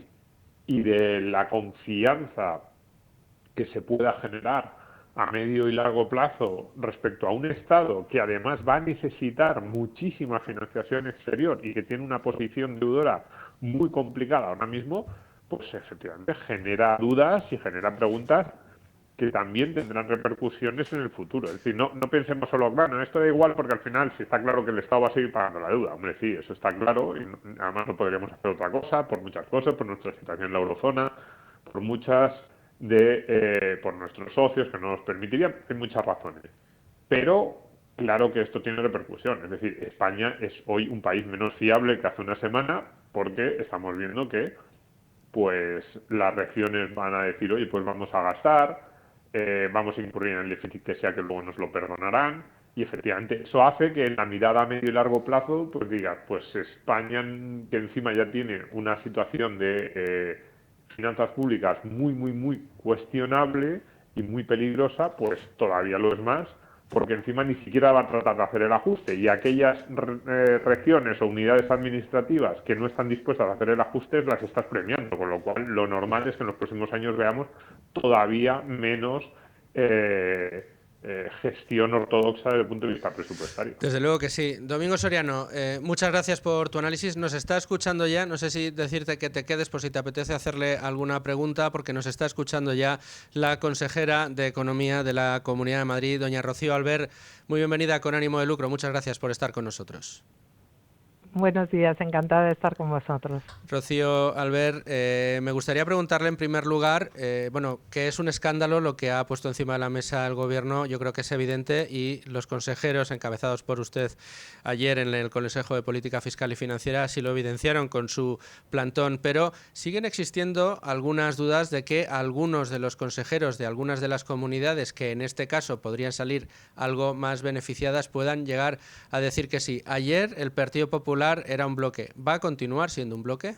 y de la confianza que se pueda generar a medio y largo plazo respecto a un Estado que además va a necesitar muchísima financiación exterior y que tiene una posición deudora muy complicada ahora mismo, pues efectivamente genera dudas y genera preguntas que también tendrán repercusiones en el futuro. Es decir, no pensemos solo, bueno, esto da igual porque al final si está claro que el Estado va a seguir pagando la deuda. Hombre, sí, eso está claro, y además no podríamos hacer otra cosa por muchas cosas, por nuestra situación en la eurozona, por muchas por nuestros socios que no nos permitirían, hay muchas razones. Pero claro que esto tiene repercusión. Es decir, España es hoy un país menos fiable que hace una semana, porque estamos viendo que pues las regiones van a decir, oye, pues vamos a gastar, vamos a incurrir en el déficit que sea, que luego nos lo perdonarán, y efectivamente eso hace que en la mirada a medio y largo plazo pues diga, pues España, que encima ya tiene una situación de finanzas públicas muy cuestionable y muy peligrosa, pues todavía lo es más, porque encima ni siquiera va a tratar de hacer el ajuste, y aquellas regiones o unidades administrativas que no están dispuestas a hacer el ajuste las estás premiando, con lo cual lo normal es que en los próximos años veamos todavía menos gestión ortodoxa desde el punto de vista presupuestario. Desde luego que sí. Domingo Soriano, muchas gracias por tu análisis. Nos está escuchando ya, no sé si decirte que te quedes por si te apetece hacerle alguna pregunta, porque nos está escuchando ya la consejera de Economía de la Comunidad de Madrid, doña Rocío Albert. Muy bienvenida Con Ánimo de Lucro. Muchas gracias por estar con nosotros. Buenos días, encantada de estar con vosotros. Rocío Albert, me gustaría preguntarle en primer lugar, que es un escándalo lo que ha puesto encima de la mesa el Gobierno. Yo creo que es evidente, y los consejeros encabezados por usted ayer en el Consejo de Política Fiscal y Financiera así lo evidenciaron con su plantón, pero siguen existiendo algunas dudas de que algunos de los consejeros de algunas de las comunidades que en este caso podrían salir algo más beneficiadas puedan llegar a decir que sí. Ayer el Partido Popular era un bloque. ¿Va a continuar siendo un bloque?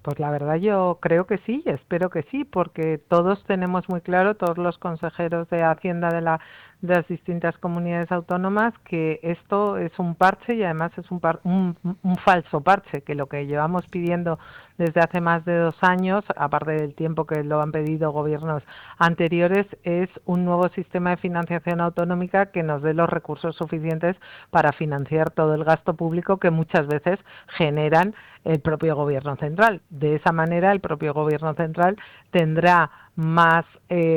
Pues la verdad yo creo que sí, espero que sí, porque todos tenemos muy claro, todos los consejeros de Hacienda de las distintas comunidades autónomas, que esto es un parche, y además es un falso parche, que lo que llevamos pidiendo desde hace más de 2 años, aparte del tiempo que lo han pedido gobiernos anteriores, es un nuevo sistema de financiación autonómica que nos dé los recursos suficientes para financiar todo el gasto público que muchas veces generan el propio gobierno central. De esa manera, el propio gobierno central tendrá más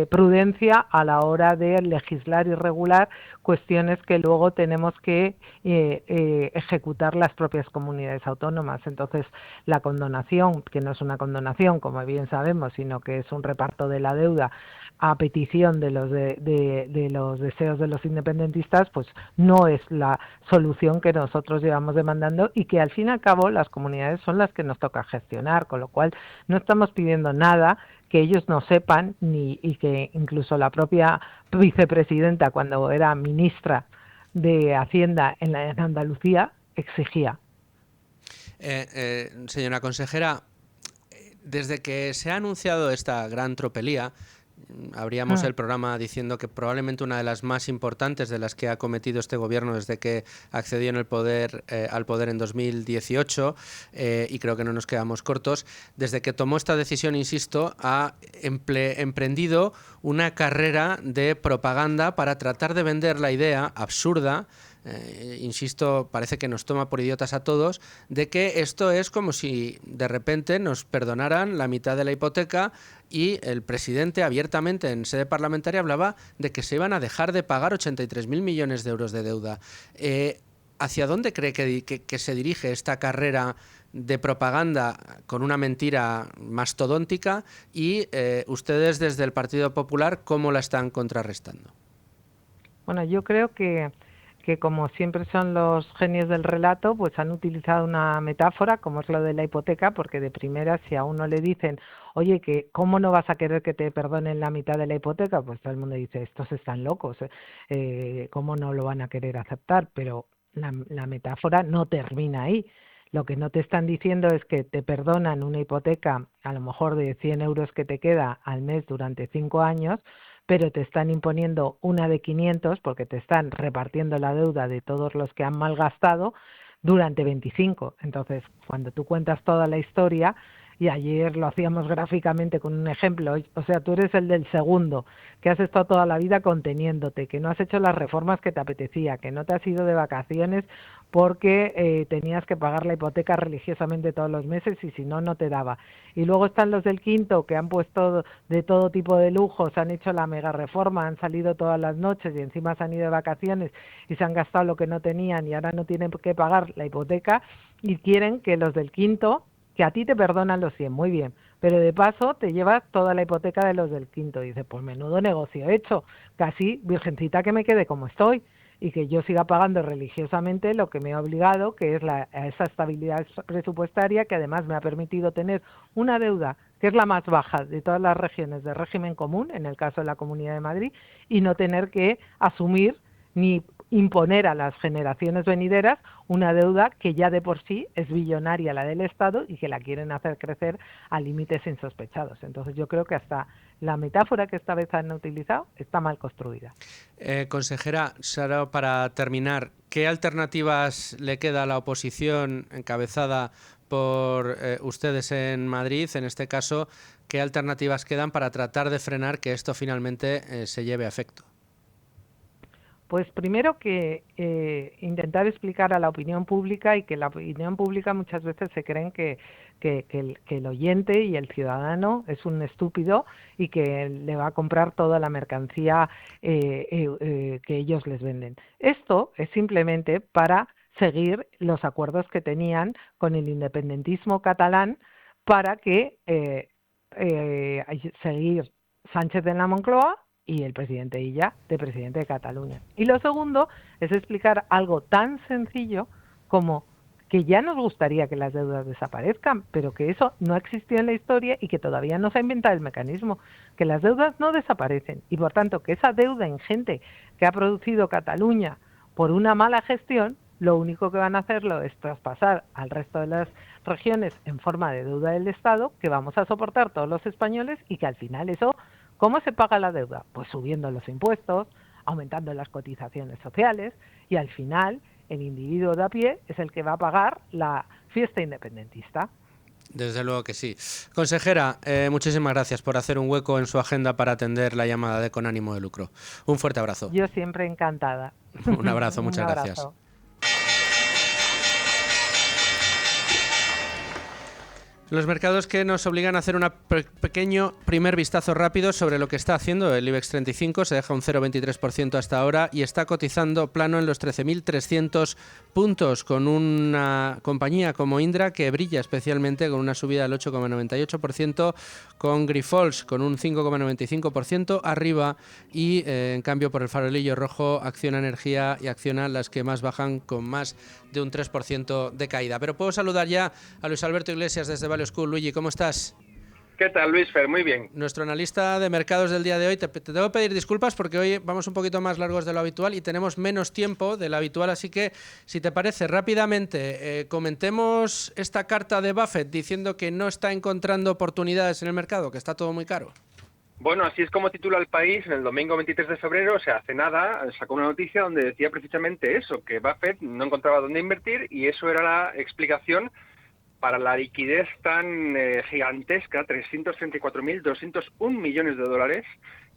prudencia a la hora de legislar y regular cuestiones que luego tenemos que ejecutar las propias comunidades autónomas. Entonces, la condonación, que no es una condonación, como bien sabemos, sino que es un reparto de la deuda a petición de los de los deseos de los independentistas, pues no es la solución que nosotros llevamos demandando y que al fin y al cabo las comunidades son las que nos toca gestionar, con lo cual no estamos pidiendo nada que ellos no sepan y que incluso la propia vicepresidenta, cuando era ministra de Hacienda en Andalucía, exigía. Señora consejera, desde que se ha anunciado esta gran tropelía, abríamos el programa diciendo que probablemente una de las más importantes de las que ha cometido este gobierno desde que accedió al poder en 2018, y creo que no nos quedamos cortos, desde que tomó esta decisión, insisto, ha emprendido una carrera de propaganda para tratar de vender la idea absurda, insisto, parece que nos toma por idiotas a todos, de que esto es como si de repente nos perdonaran la mitad de la hipoteca, y el presidente abiertamente en sede parlamentaria hablaba de que se iban a dejar de pagar 83.000 millones de euros de deuda. ¿Hacia dónde cree que se dirige esta carrera de propaganda con una mentira mastodóntica? Y ustedes desde el Partido Popular, ¿cómo la están contrarrestando? Bueno, yo creo que como siempre son los genios del relato, pues han utilizado una metáfora, como es lo de la hipoteca, porque de primera, si a uno le dicen, oye, que ¿cómo no vas a querer que te perdonen la mitad de la hipoteca? Pues todo el mundo dice, estos están locos, ¿cómo no lo van a querer aceptar? Pero la metáfora no termina ahí. Lo que no te están diciendo es que te perdonan una hipoteca, a lo mejor de 100 euros que te queda al mes durante 5 años, pero te están imponiendo una de 500 porque te están repartiendo la deuda de todos los que han malgastado durante 25. Entonces, cuando tú cuentas toda la historia, y ayer lo hacíamos gráficamente con un ejemplo, o sea, tú eres el del segundo, que has estado toda la vida conteniéndote, que no has hecho las reformas que te apetecía, que no te has ido de vacaciones porque tenías que pagar la hipoteca religiosamente todos los meses y si no, no te daba. Y luego están los del quinto que han puesto de todo tipo de lujos, han hecho la mega reforma, han salido todas las noches y encima se han ido de vacaciones y se han gastado lo que no tenían y ahora no tienen que pagar la hipoteca y quieren que los del quinto, que a ti te perdonan los 100, muy bien, pero de paso te llevas toda la hipoteca de los del quinto. Y dices, pues menudo negocio hecho, casi virgencita que me quede como estoy y que yo siga pagando religiosamente lo que me ha obligado, que es esa estabilidad presupuestaria que además me ha permitido tener una deuda que es la más baja de todas las regiones de régimen común, en el caso de la Comunidad de Madrid, y no tener que asumir ni imponer a las generaciones venideras una deuda que ya de por sí es billonaria la del Estado y que la quieren hacer crecer a límites insospechados. Entonces yo creo que hasta la metáfora que esta vez han utilizado está mal construida. Consejera, Sara, para terminar, ¿qué alternativas le queda a la oposición encabezada por ustedes en Madrid? En este caso, ¿qué alternativas quedan para tratar de frenar que esto finalmente se lleve a efecto? Pues primero que intentar explicar a la opinión pública, y que la opinión pública muchas veces se creen que el oyente y el ciudadano es un estúpido y que le va a comprar toda la mercancía que ellos les venden. Esto es simplemente para seguir los acuerdos que tenían con el independentismo catalán para que seguir Sánchez en la Moncloa y el presidente Illa de presidente de Cataluña. Y lo segundo es explicar algo tan sencillo como que ya nos gustaría que las deudas desaparezcan, pero que eso no existió en la historia y que todavía no se ha inventado el mecanismo, que las deudas no desaparecen y por tanto que esa deuda ingente que ha producido Cataluña por una mala gestión, lo único que van a hacerlo es traspasar al resto de las regiones en forma de deuda del Estado que vamos a soportar todos los españoles y que al final eso, ¿cómo se paga la deuda? Pues subiendo los impuestos, aumentando las cotizaciones sociales y al final el individuo de a pie es el que va a pagar la fiesta independentista. Desde luego que sí. Consejera, muchísimas gracias por hacer un hueco en su agenda para atender la llamada de Con Ánimo de Lucro. Un fuerte abrazo. Yo siempre encantada. Un abrazo, muchas Un gracias. abrazo. Los mercados que nos obligan a hacer un pequeño primer vistazo rápido sobre lo que está haciendo el IBEX 35, se deja un 0,23% hasta ahora y está cotizando plano en los 13.300 puntos, con una compañía como Indra que brilla especialmente con una subida del 8,98%, con Grifols con un 5,95% arriba y en cambio por el farolillo rojo Acciona Energía y Acciona las que más bajan con más de un 3% de caída. Pero puedo saludar ya a Luis Alberto Iglesias desde Value School. Luigi, ¿cómo estás? ¿Qué tal, Luis Fer? Muy bien. Nuestro analista de mercados del día de hoy. Te debo pedir disculpas porque hoy vamos un poquito más largos de lo habitual y tenemos menos tiempo de lo habitual, así que, si te parece, rápidamente comentemos esta carta de Buffett diciendo que no está encontrando oportunidades en el mercado, que está todo muy caro. Bueno, así es como titula El País en el domingo 23 de febrero, o sea, hace nada, sacó una noticia donde decía precisamente eso, que Buffett no encontraba dónde invertir y eso era la explicación para la liquidez tan gigantesca, 334.201 millones de dólares,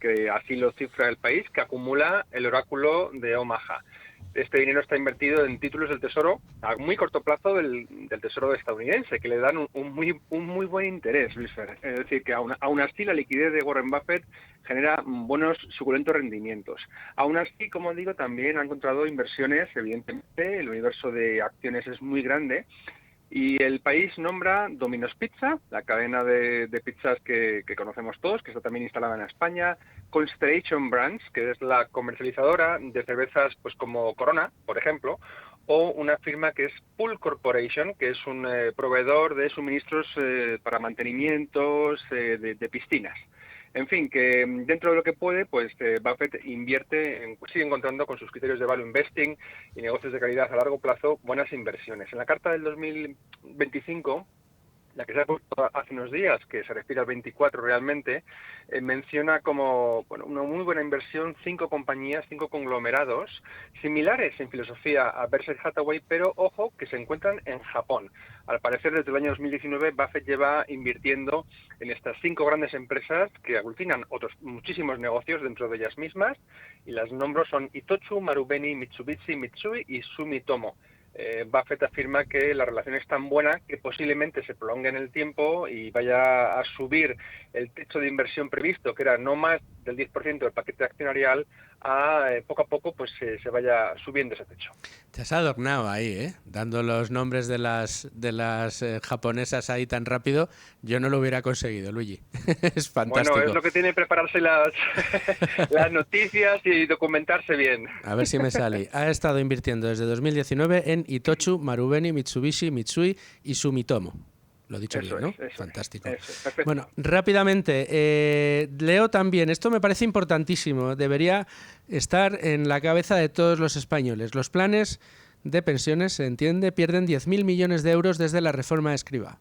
que así lo cifra El País, que acumula el oráculo de Omaha. Este dinero está invertido en títulos del Tesoro a muy corto plazo del Tesoro estadounidense, que le dan un muy buen interés, Luis Fer. Es decir, que aún así la liquidez de Warren Buffett genera buenos, suculentos rendimientos. Aún así, como digo, también ha encontrado inversiones, evidentemente, el universo de acciones es muy grande, y El País nombra Domino's Pizza, la cadena de pizzas que conocemos todos, que está también instalada en España, Constellation Brands, que es la comercializadora de cervezas pues como Corona, por ejemplo, o una firma que es Pool Corporation, que es un proveedor de suministros para mantenimientos de piscinas. En fin, que dentro de lo que puede, pues Buffett invierte, sigue encontrando con sus criterios de value investing y negocios de calidad a largo plazo buenas inversiones. En la carta del 2025, la que se ha puesto hace unos días, que se refiere al 24 realmente, menciona como una muy buena inversión 5 compañías, 5 conglomerados, similares en filosofía a Berkshire Hathaway, pero ojo, que se encuentran en Japón. Al parecer, desde el año 2019, Buffett lleva invirtiendo en estas 5 grandes empresas que aglutinan otros muchísimos negocios dentro de ellas mismas, y las nombro son Itochu, Marubeni, Mitsubishi, Mitsui y Sumitomo. Buffett afirma que la relación es tan buena que posiblemente se prolongue en el tiempo y vaya a subir el techo de inversión previsto, que era no más del 10% del paquete accionarial, a poco a poco pues se vaya subiendo ese techo. Te has adornado ahí, dando los nombres de las japonesas ahí tan rápido. Yo no lo hubiera conseguido, Luigi. Es fantástico. Bueno, es lo que tiene prepararse las noticias y documentarse bien. A ver si me sale. Ha estado invirtiendo desde 2019 en Itochu, Marubeni, Mitsubishi, Mitsui y Sumitomo. Lo he dicho bien, ¿no? Fantástico. Bueno, rápidamente, leo también, esto me parece importantísimo, debería estar en la cabeza de todos los españoles. Los planes de pensiones, se entiende, pierden 10.000 millones de euros desde la reforma de Escrivá.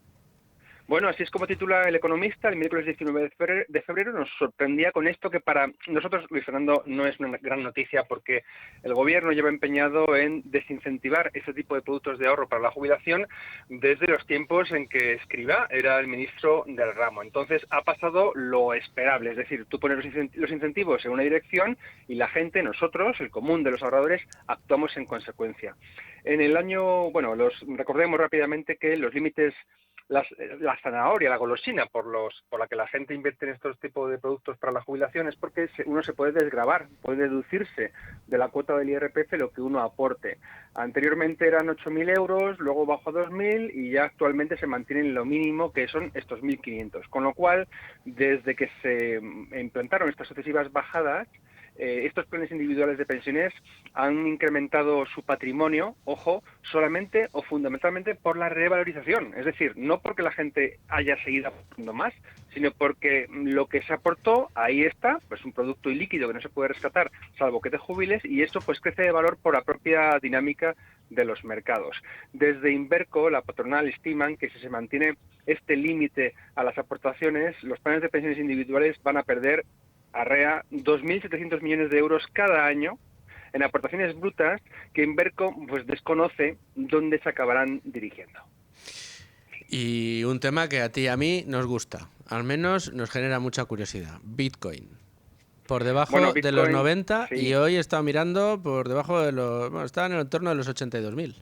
Bueno, así es como titula El Economista. El miércoles 19 de febrero nos sorprendía con esto que para nosotros, Luis Fernando, no es una gran noticia porque el Gobierno lleva empeñado en desincentivar ese tipo de productos de ahorro para la jubilación desde los tiempos en que Escrivá era el ministro del ramo. Entonces ha pasado lo esperable, es decir, tú pones los incentivos en una dirección y la gente, nosotros, el común de los ahorradores, actuamos en consecuencia. En el año, recordemos rápidamente que los límites, la zanahoria, la golosina por la que la gente invierte en estos tipos de productos para la jubilación es porque uno se puede desgravar, puede deducirse de la cuota del IRPF lo que uno aporte. Anteriormente eran 8.000 euros, luego bajó a 2.000 y ya actualmente se mantienen lo mínimo, que son estos 1.500. Con lo cual, desde que se implantaron estas sucesivas bajadas, estos planes individuales de pensiones han incrementado su patrimonio, ojo, solamente o fundamentalmente por la revalorización. Es decir, no porque la gente haya seguido aportando más, sino porque lo que se aportó, ahí está, pues un producto ilíquido que no se puede rescatar, salvo que te jubiles, y esto pues crece de valor por la propia dinámica de los mercados. Desde Inverco, la patronal, estiman que si se mantiene este límite a las aportaciones, los planes de pensiones individuales van a perder arrea 2.700 millones de euros cada año en aportaciones brutas que Inverco pues desconoce dónde se acabarán dirigiendo. Y un tema que a ti y a mí nos gusta, al menos nos genera mucha curiosidad, Bitcoin. Por debajo Bitcoin, de los 90 sí. y hoy he estado mirando por debajo de los... Bueno, está en el entorno de los 82.000.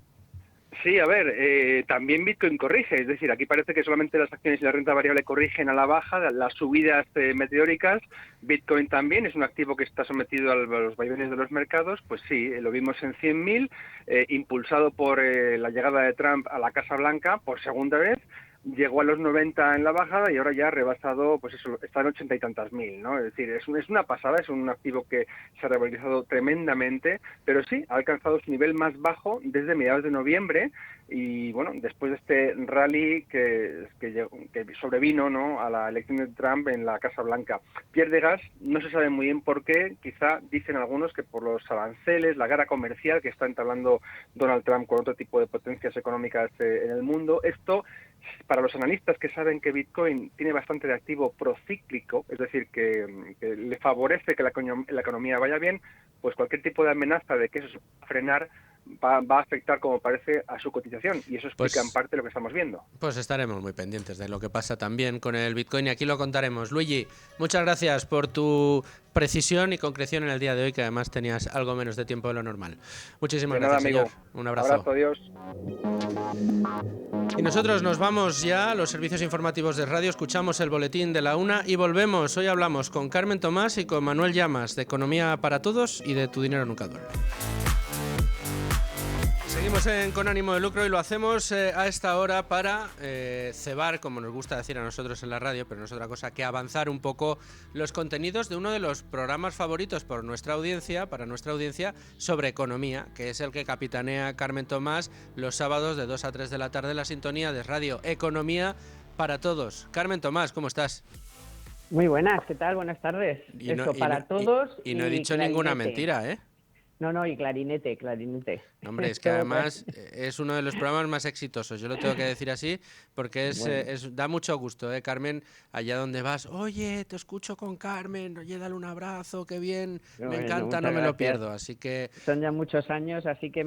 Sí, a ver, también Bitcoin corrige, es decir, aquí parece que solamente las acciones y la renta variable corrigen a la baja, las subidas meteóricas. Bitcoin también es un activo que está sometido a los vaivenes de los mercados, pues sí, lo vimos en 100.000, impulsado por la llegada de Trump a la Casa Blanca por segunda vez. Llegó a los 90 en la bajada y ahora ya ha rebasado, pues eso, está en 80 y tantas mil, ¿no? Es decir, es una pasada, es un activo que se ha revalorizado tremendamente, pero sí, ha alcanzado su nivel más bajo desde mediados de noviembre y, bueno, después de este rally que sobrevino, ¿no?, a la elección de Trump en la Casa Blanca. Pierde gas, no se sabe muy bien por qué, quizá dicen algunos que por los aranceles, la guerra comercial que está entablando Donald Trump con otro tipo de potencias económicas en el mundo. Esto, para los analistas que saben que Bitcoin tiene bastante de activo procíclico, es decir, que le favorece que la economía vaya bien, pues cualquier tipo de amenaza de que eso se va a frenar va a afectar, como parece, a su cotización. Y eso explica en parte lo que estamos viendo. Pues estaremos muy pendientes de lo que pasa también con el Bitcoin y aquí lo contaremos. Luigi, muchas gracias por tu precisión y concreción en el día de hoy, que además tenías algo menos de tiempo de lo normal. Muchísimas gracias, amigo. señor. Un abrazo. Abrazo, adiós. Y nosotros nos vamos ya a los servicios informativos de radio, escuchamos el boletín de la 1 y volvemos. Hoy hablamos con Carmen Tomás y con Manuel Llamas de Economía para Todos y de Tu Dinero Nunca Duerme. Seguimos Con Ánimo de Lucro y lo hacemos a esta hora para cebar, como nos gusta decir a nosotros en la radio, pero no es otra cosa que avanzar un poco los contenidos de uno de los programas favoritos para nuestra audiencia sobre economía, que es el que capitanea Carmen Tomás los sábados de 2 a 3 de la tarde en la sintonía de Radio Economía para Todos. Carmen Tomás, ¿cómo estás? Muy buenas, ¿qué tal? Buenas tardes. Todos. Y no he dicho ninguna mentira, ¿eh? No, y clarinete. Hombre, es que además es uno de los programas más exitosos, yo lo tengo que decir así, porque da mucho gusto, Carmen, allá donde vas, oye, te escucho con Carmen, oye, dale un abrazo, qué bien, me encanta, no me lo pierdo, así que... Son ya muchos años, así que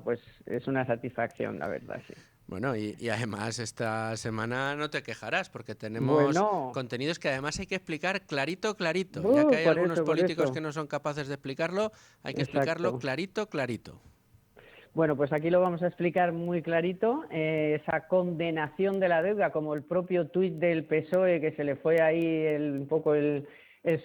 pues es una satisfacción, la verdad, sí. Bueno, y además esta semana no te quejarás porque tenemos contenidos que además hay que explicar clarito. Ya que hay algunos políticos que no son capaces de explicarlo, hay que explicarlo clarito. Bueno, pues aquí lo vamos a explicar muy clarito. Esa condenación de la deuda, como el propio tuit del PSOE, que se le fue ahí un poco el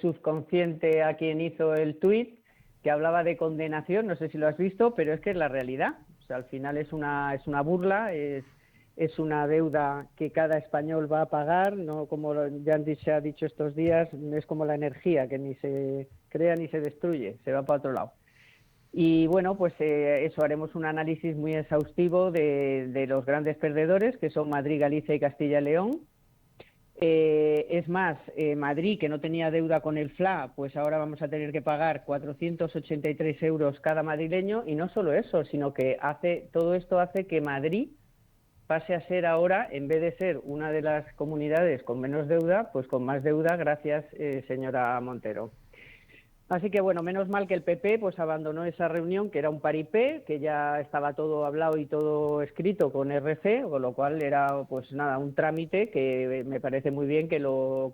subconsciente a quien hizo el tuit, que hablaba de condenación, no sé si lo has visto, pero es que es la realidad. O sea, al final es una burla, es una deuda que cada español va a pagar, no como ya se ha dicho estos días, es como la energía, que ni se crea ni se destruye, se va para otro lado. Y bueno, pues eso, haremos un análisis muy exhaustivo de los grandes perdedores, que son Madrid, Galicia y Castilla y León. Es más, Madrid, que no tenía deuda con el FLA, pues ahora vamos a tener que pagar 483 euros cada madrileño, y no solo eso, sino que todo esto hace que Madrid pase a ser ahora, en vez de ser una de las comunidades con menos deuda, pues con más deuda, gracias, señora Montero. Así que bueno, menos mal que el PP pues abandonó esa reunión, que era un paripé, que ya estaba todo hablado y todo escrito con RC, con lo cual era pues nada, un trámite que me parece muy bien que lo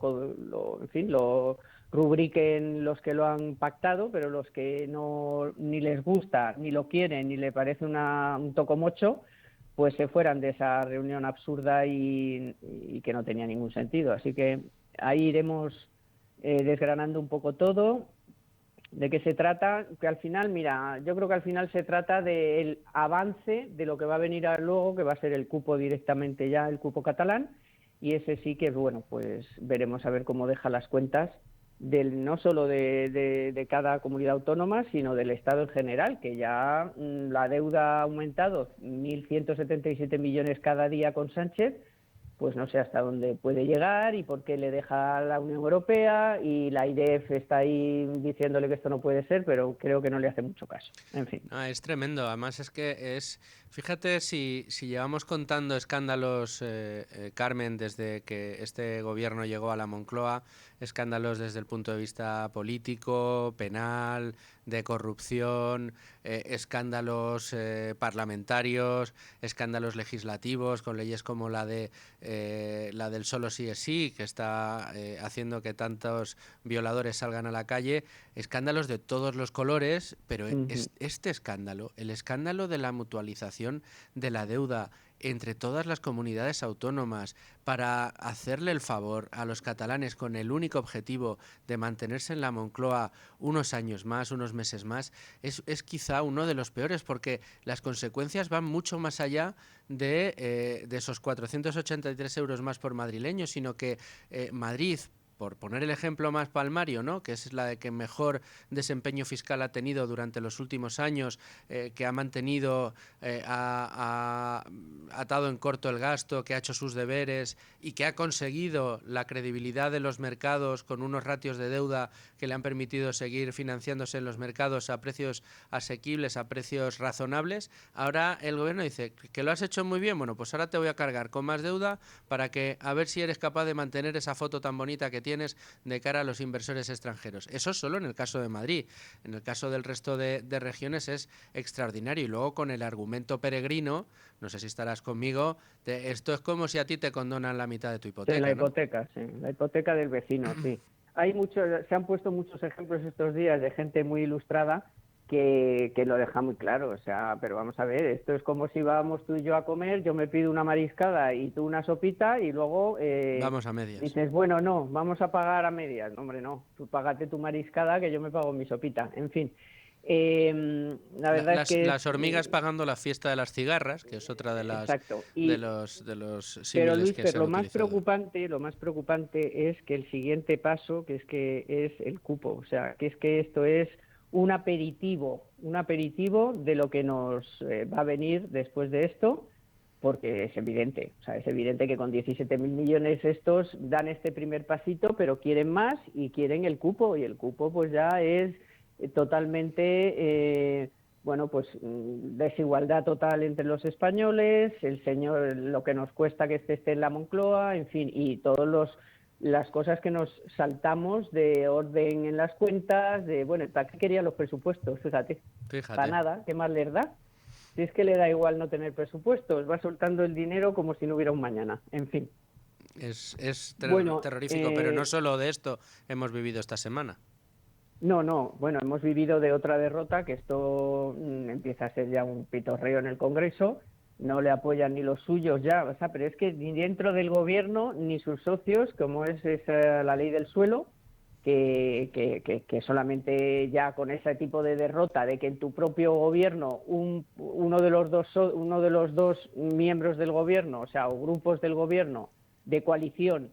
rubriquen los que lo han pactado, pero los que no ni les gusta, ni lo quieren, ni le parece un tocomocho, pues se fueran de esa reunión absurda y que no tenía ningún sentido. Así que ahí iremos desgranando un poco todo. ¿De qué se trata? Que al final, mira, yo creo que al final se trata del avance de lo que va a venir luego, que va a ser el cupo directamente ya, el cupo catalán, y ese sí que, bueno, pues veremos a ver cómo deja las cuentas no solo de cada comunidad autónoma, sino del Estado en general, que ya la deuda ha aumentado 1.177 millones cada día con Sánchez, pues no sé hasta dónde puede llegar y por qué le deja la Unión Europea, y la IDF está ahí diciéndole que esto no puede ser, pero creo que no le hace mucho caso. En fin. Es tremendo. Además es que fíjate si llevamos contando escándalos, Carmen, desde que este gobierno llegó a la Moncloa, escándalos desde el punto de vista político, penal, de corrupción, escándalos parlamentarios, escándalos legislativos con leyes como la del solo sí es sí, que está haciendo que tantos violadores salgan a la calle, escándalos de todos los colores, pero este escándalo, el escándalo de la mutualización de la deuda entre todas las comunidades autónomas para hacerle el favor a los catalanes con el único objetivo de mantenerse en la Moncloa unos años más, unos meses más, es quizá uno de los peores, porque las consecuencias van mucho más allá de esos 483 euros más por madrileño, sino que Madrid, por poner el ejemplo más palmario, ¿no?, que es la de que mejor desempeño fiscal ha tenido durante los últimos años, que ha mantenido, ha atado en corto el gasto, que ha hecho sus deberes y que ha conseguido la credibilidad de los mercados con unos ratios de deuda que le han permitido seguir financiándose en los mercados a precios asequibles, a precios razonables. Ahora el gobierno dice que lo has hecho muy bien, bueno, pues ahora te voy a cargar con más deuda para que a ver si eres capaz de mantener esa foto tan bonita que tienes de cara a los inversores extranjeros. Eso solo en el caso de Madrid. En el caso del resto de regiones es extraordinario. Y luego con el argumento peregrino, no sé si estarás conmigo, esto es como si a ti te condonan la mitad de tu hipoteca. Sí, la ¿no? hipoteca, sí, la hipoteca del vecino, sí. Se han puesto muchos ejemplos estos días de gente muy ilustrada que lo deja muy claro, o sea, pero vamos a ver, esto es como si vamos tú y yo a comer, yo me pido una mariscada y tú una sopita y luego vamos a medias. Dices, bueno, no, vamos a pagar a medias. No, hombre, no, tú págate tu mariscada que yo me pago mi sopita, en fin. La verdad es que las hormigas pagando la fiesta de las cigarras, que es otra de las de los símiles pero Luis, que pero se han lo más utilizado. preocupante es que el siguiente paso, que es el cupo, o sea, que es que esto es un aperitivo de lo que nos va a venir después de esto, porque es evidente, o sea, es evidente que con 17.000 millones estos dan este primer pasito, pero quieren más y quieren el cupo, y el cupo pues ya es totalmente, desigualdad total entre los españoles, lo que nos cuesta que esté en la Moncloa, en fin, y todos las cosas que nos saltamos de orden en las cuentas, ¿para qué querían los presupuestos? Fíjate. Para nada, ¿qué más les da? Si es que le da igual no tener presupuestos, va soltando el dinero como si no hubiera un mañana, en fin. Es terrorífico, pero no solo de esto hemos vivido esta semana. No, bueno, hemos vivido de otra derrota, que esto empieza a ser ya un pitorreo en el Congreso, no le apoyan ni los suyos ya, o sea, pero es que ni dentro del gobierno ni sus socios, como es la ley del suelo, que solamente ya con ese tipo de derrota, de que en tu propio gobierno uno de los dos miembros del gobierno, o sea, o grupos del gobierno de coalición,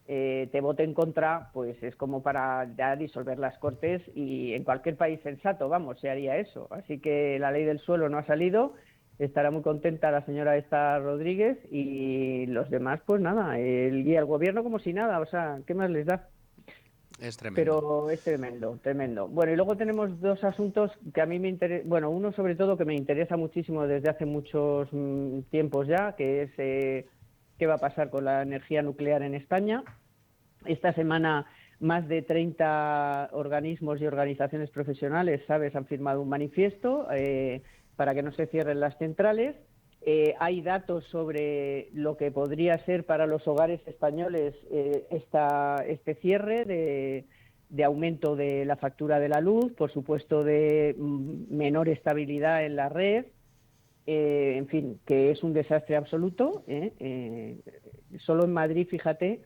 te vote en contra, pues es como para ya disolver las Cortes, y en cualquier país sensato, se haría eso. Así que la ley del suelo no ha salido, estará muy contenta la señora Rodríguez, y los demás, pues nada, y el gobierno como si nada, o sea, ¿qué más les da? Es tremendo. Pero es tremendo. Bueno, y luego tenemos dos asuntos que a mí me interesan, bueno, uno sobre todo que me interesa muchísimo desde hace muchos tiempos ya, que es qué va a pasar con la energía nuclear en España. Esta semana más de 30 organismos y organizaciones profesionales, han firmado un manifiesto para que no se cierren las centrales. Hay datos sobre lo que podría ser para los hogares españoles este cierre de aumento de la factura de la luz, por supuesto de menor estabilidad en la red, en fin, que es un desastre absoluto. Solo en Madrid, fíjate,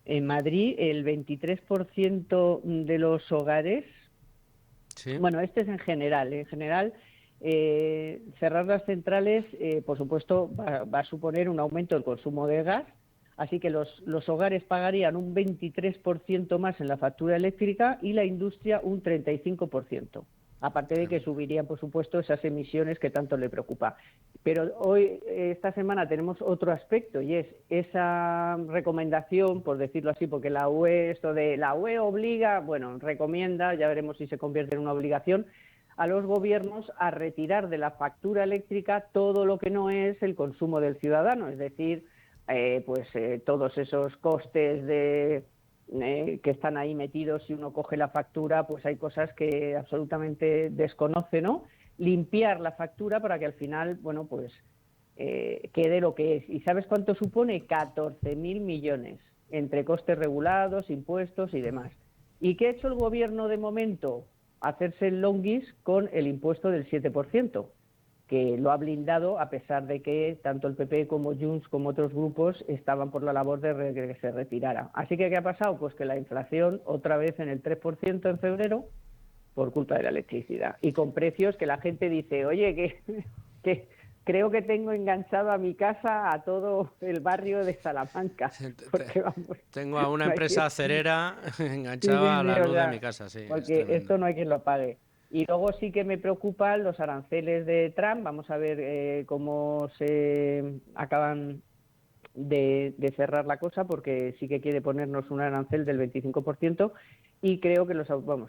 en Madrid el 23% de los hogares, ¿sí? Bueno, este es en general, cerrar las centrales, por supuesto, va a suponer un aumento del consumo de gas, así que los hogares pagarían un 23% más en la factura eléctrica y la industria un 35%. Aparte de que subirían, por supuesto, esas emisiones que tanto le preocupa. Pero esta semana tenemos otro aspecto, y es esa recomendación, por decirlo así, porque la UE obliga, recomienda, ya veremos si se convierte en una obligación, a los gobiernos a retirar de la factura eléctrica todo lo que no es el consumo del ciudadano, es decir, todos esos costes de que están ahí metidos. Si uno coge la factura, pues hay cosas que absolutamente desconoce, ¿no? Limpiar la factura para que al final, bueno, pues quede lo que es. ¿Y sabes cuánto supone? 14.000 millones, entre costes regulados, impuestos y demás. ¿Y qué ha hecho el gobierno de momento? Hacerse el longuis con el impuesto del 7%, que lo ha blindado a pesar de que tanto el PP como Junts como otros grupos estaban por la labor de que se retirara. Así que, ¿qué ha pasado? Pues que la inflación otra vez en el 3% en febrero por culpa de la electricidad. Y con precios que la gente dice, oye, que creo que tengo enganchado a mi casa a todo el barrio de Salamanca. Porque, vamos, Tengo a una no hay empresa quien- acerera enganchada a la luz de mi casa, sí. porque esto no hay quien lo pague. Y luego sí que me preocupan los aranceles de Trump. Vamos a ver cómo se acaban de cerrar la cosa, porque sí que quiere ponernos un arancel del 25%, y creo que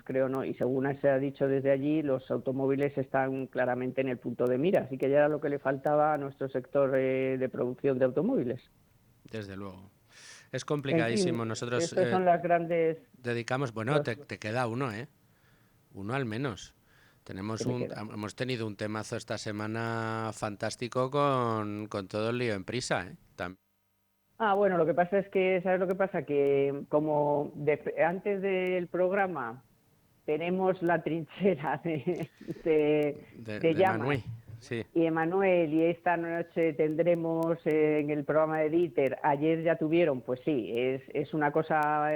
creo no, y según se ha dicho desde allí, los automóviles están claramente en el punto de mira, así que ya era lo que le faltaba a nuestro sector de producción de automóviles. Desde luego. Es complicadísimo. En fin, Nosotros estas son las grandes... dedicamos... Bueno, te queda uno, ¿eh? Uno al menos. Hemos tenido un temazo esta semana fantástico con todo el lío en Prisa, ¿eh? Bueno, lo que pasa es que, ¿sabes lo que pasa? Que como antes del programa tenemos la trinchera de Llamas Manuel, sí. y Emanuel, y esta noche tendremos en el programa de Dieter, ayer ya tuvieron, pues sí, es una cosa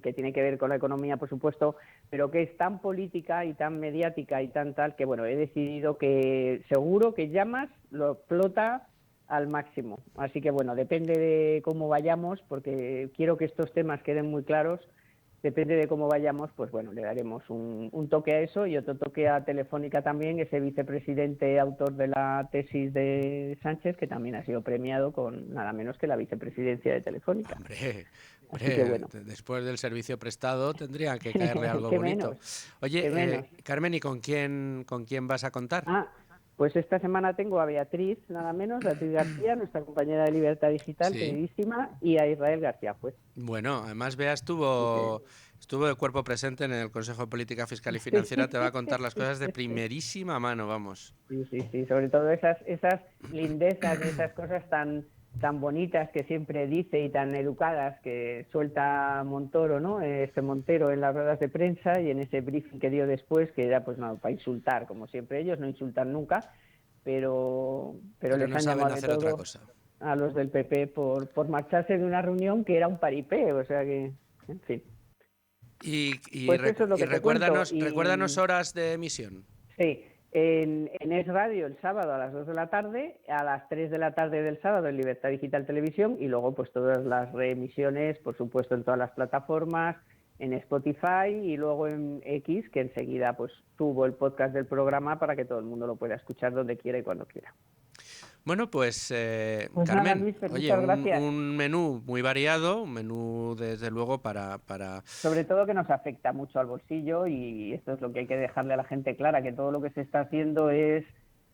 que tiene que ver con la economía, por supuesto, pero que es tan política y tan mediática y tan tal que, bueno, he decidido que seguro que Llamas lo explota al máximo. Así que, bueno, depende de cómo vayamos, porque quiero que estos temas queden muy claros. Depende de cómo vayamos, pues bueno, le daremos un toque a eso y otro toque a Telefónica también, ese vicepresidente autor de la tesis de Sánchez, que también ha sido premiado con nada menos que la vicepresidencia de Telefónica. Hombre, que bueno. Después del servicio prestado tendría que caerle algo Qué bonito. menos, Oye, qué menos. Carmen, ¿y con quién vas a contar? Pues esta semana tengo a Beatriz, nada menos, Beatriz García, nuestra compañera de Libertad Digital, Sí. queridísima, y a Israel García, pues. Bueno, además Bea estuvo de cuerpo presente en el Consejo de Política Fiscal y Financiera, te va a contar las cosas de primerísima mano, vamos. Sí, sobre todo esas lindezas, esas cosas tan bonitas que siempre dice y tan educadas que suelta Montoro, ¿no? Montero en las ruedas de prensa y en ese briefing que dio después, que era pues no, para insultar, como siempre. Ellos no insultan nunca, pero les no han saben llamado hacer de otra todo cosa. a los del PP por marcharse de una reunión que era un paripé, o sea que, en fin. Y Pues eso es lo que te recuérdanos, cuento, y- recuérdanos horas de emisión. Sí, en Es Radio el sábado a las 2 de la tarde, a las 3 de la tarde del sábado en Libertad Digital Televisión, y luego pues todas las reemisiones, por supuesto, en todas las plataformas, en Spotify y luego en X, que enseguida pues tuvo el podcast del programa para que todo el mundo lo pueda escuchar donde quiera y cuando quiera. Bueno, pues, Pues Carmen, nada, Luis, oye, muchas gracias. un menú muy variado, un menú desde luego para... Sobre todo que nos afecta mucho al bolsillo, y esto es lo que hay que dejarle a la gente clara, que todo lo que se está haciendo es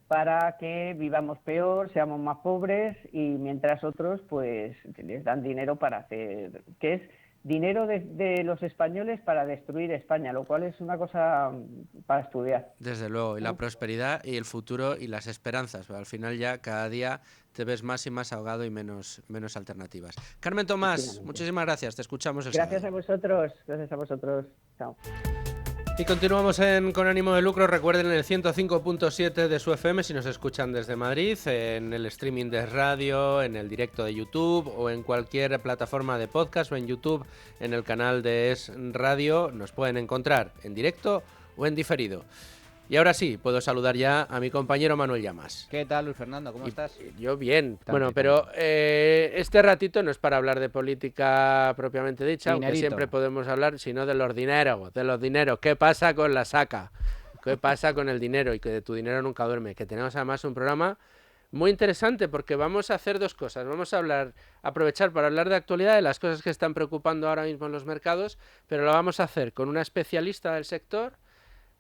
para que vivamos peor, seamos más pobres, y mientras otros pues les dan dinero para hacer, que es dinero de los españoles para destruir España, lo cual es una cosa para estudiar. Desde luego, y la prosperidad y el futuro y las esperanzas. Al final ya cada día te ves más y más ahogado y menos alternativas. Carmen Tomás, muchísimas gracias, te escuchamos el Gracias sábado. gracias a vosotros. Chao. Y continuamos Con Ánimo de Lucro. Recuerden el 105.7 de su FM si nos escuchan desde Madrid, en el streaming de radio, en el directo de YouTube o en cualquier plataforma de podcast, o en YouTube en el canal de Es Radio. Nos pueden encontrar en directo o en diferido. Y ahora sí, puedo saludar ya a mi compañero Manuel Llamas. ¿Qué tal, Luis Fernando? ¿Cómo estás? Yo bien. Bueno, pero este ratito no es para hablar de política propiamente dicha, aunque Dinerito. siempre podemos hablar, sino de los dineros. ¿Qué pasa con la saca? ¿Qué pasa con el dinero? Y que de tu dinero nunca duerme. Que tenemos además un programa muy interesante, porque vamos a hacer dos cosas. Vamos a aprovechar para hablar de actualidad, de las cosas que están preocupando ahora mismo en los mercados, pero lo vamos a hacer con una especialista del sector,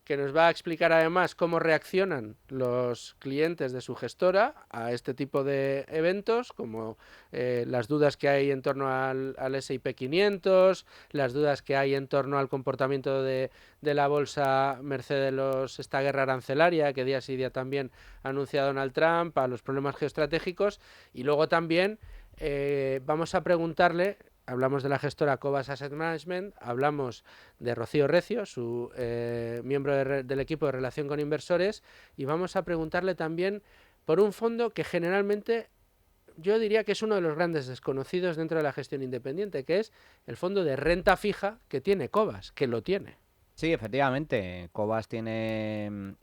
que nos va a explicar además cómo reaccionan los clientes de su gestora a este tipo de eventos, como las dudas que hay en torno al S&P 500, las dudas que hay en torno al comportamiento de la bolsa merced de esta guerra arancelaria que día sí día también ha anunciado Donald Trump, a los problemas geoestratégicos, y luego también vamos a preguntarle. Hablamos de la gestora Cobas Asset Management, hablamos de Rocío Recio, su miembro del equipo de relación con inversores, y vamos a preguntarle también por un fondo que generalmente yo diría que es uno de los grandes desconocidos dentro de la gestión independiente, que es el fondo de renta fija que tiene Cobas, que lo tiene. Sí, efectivamente, Cobas tiene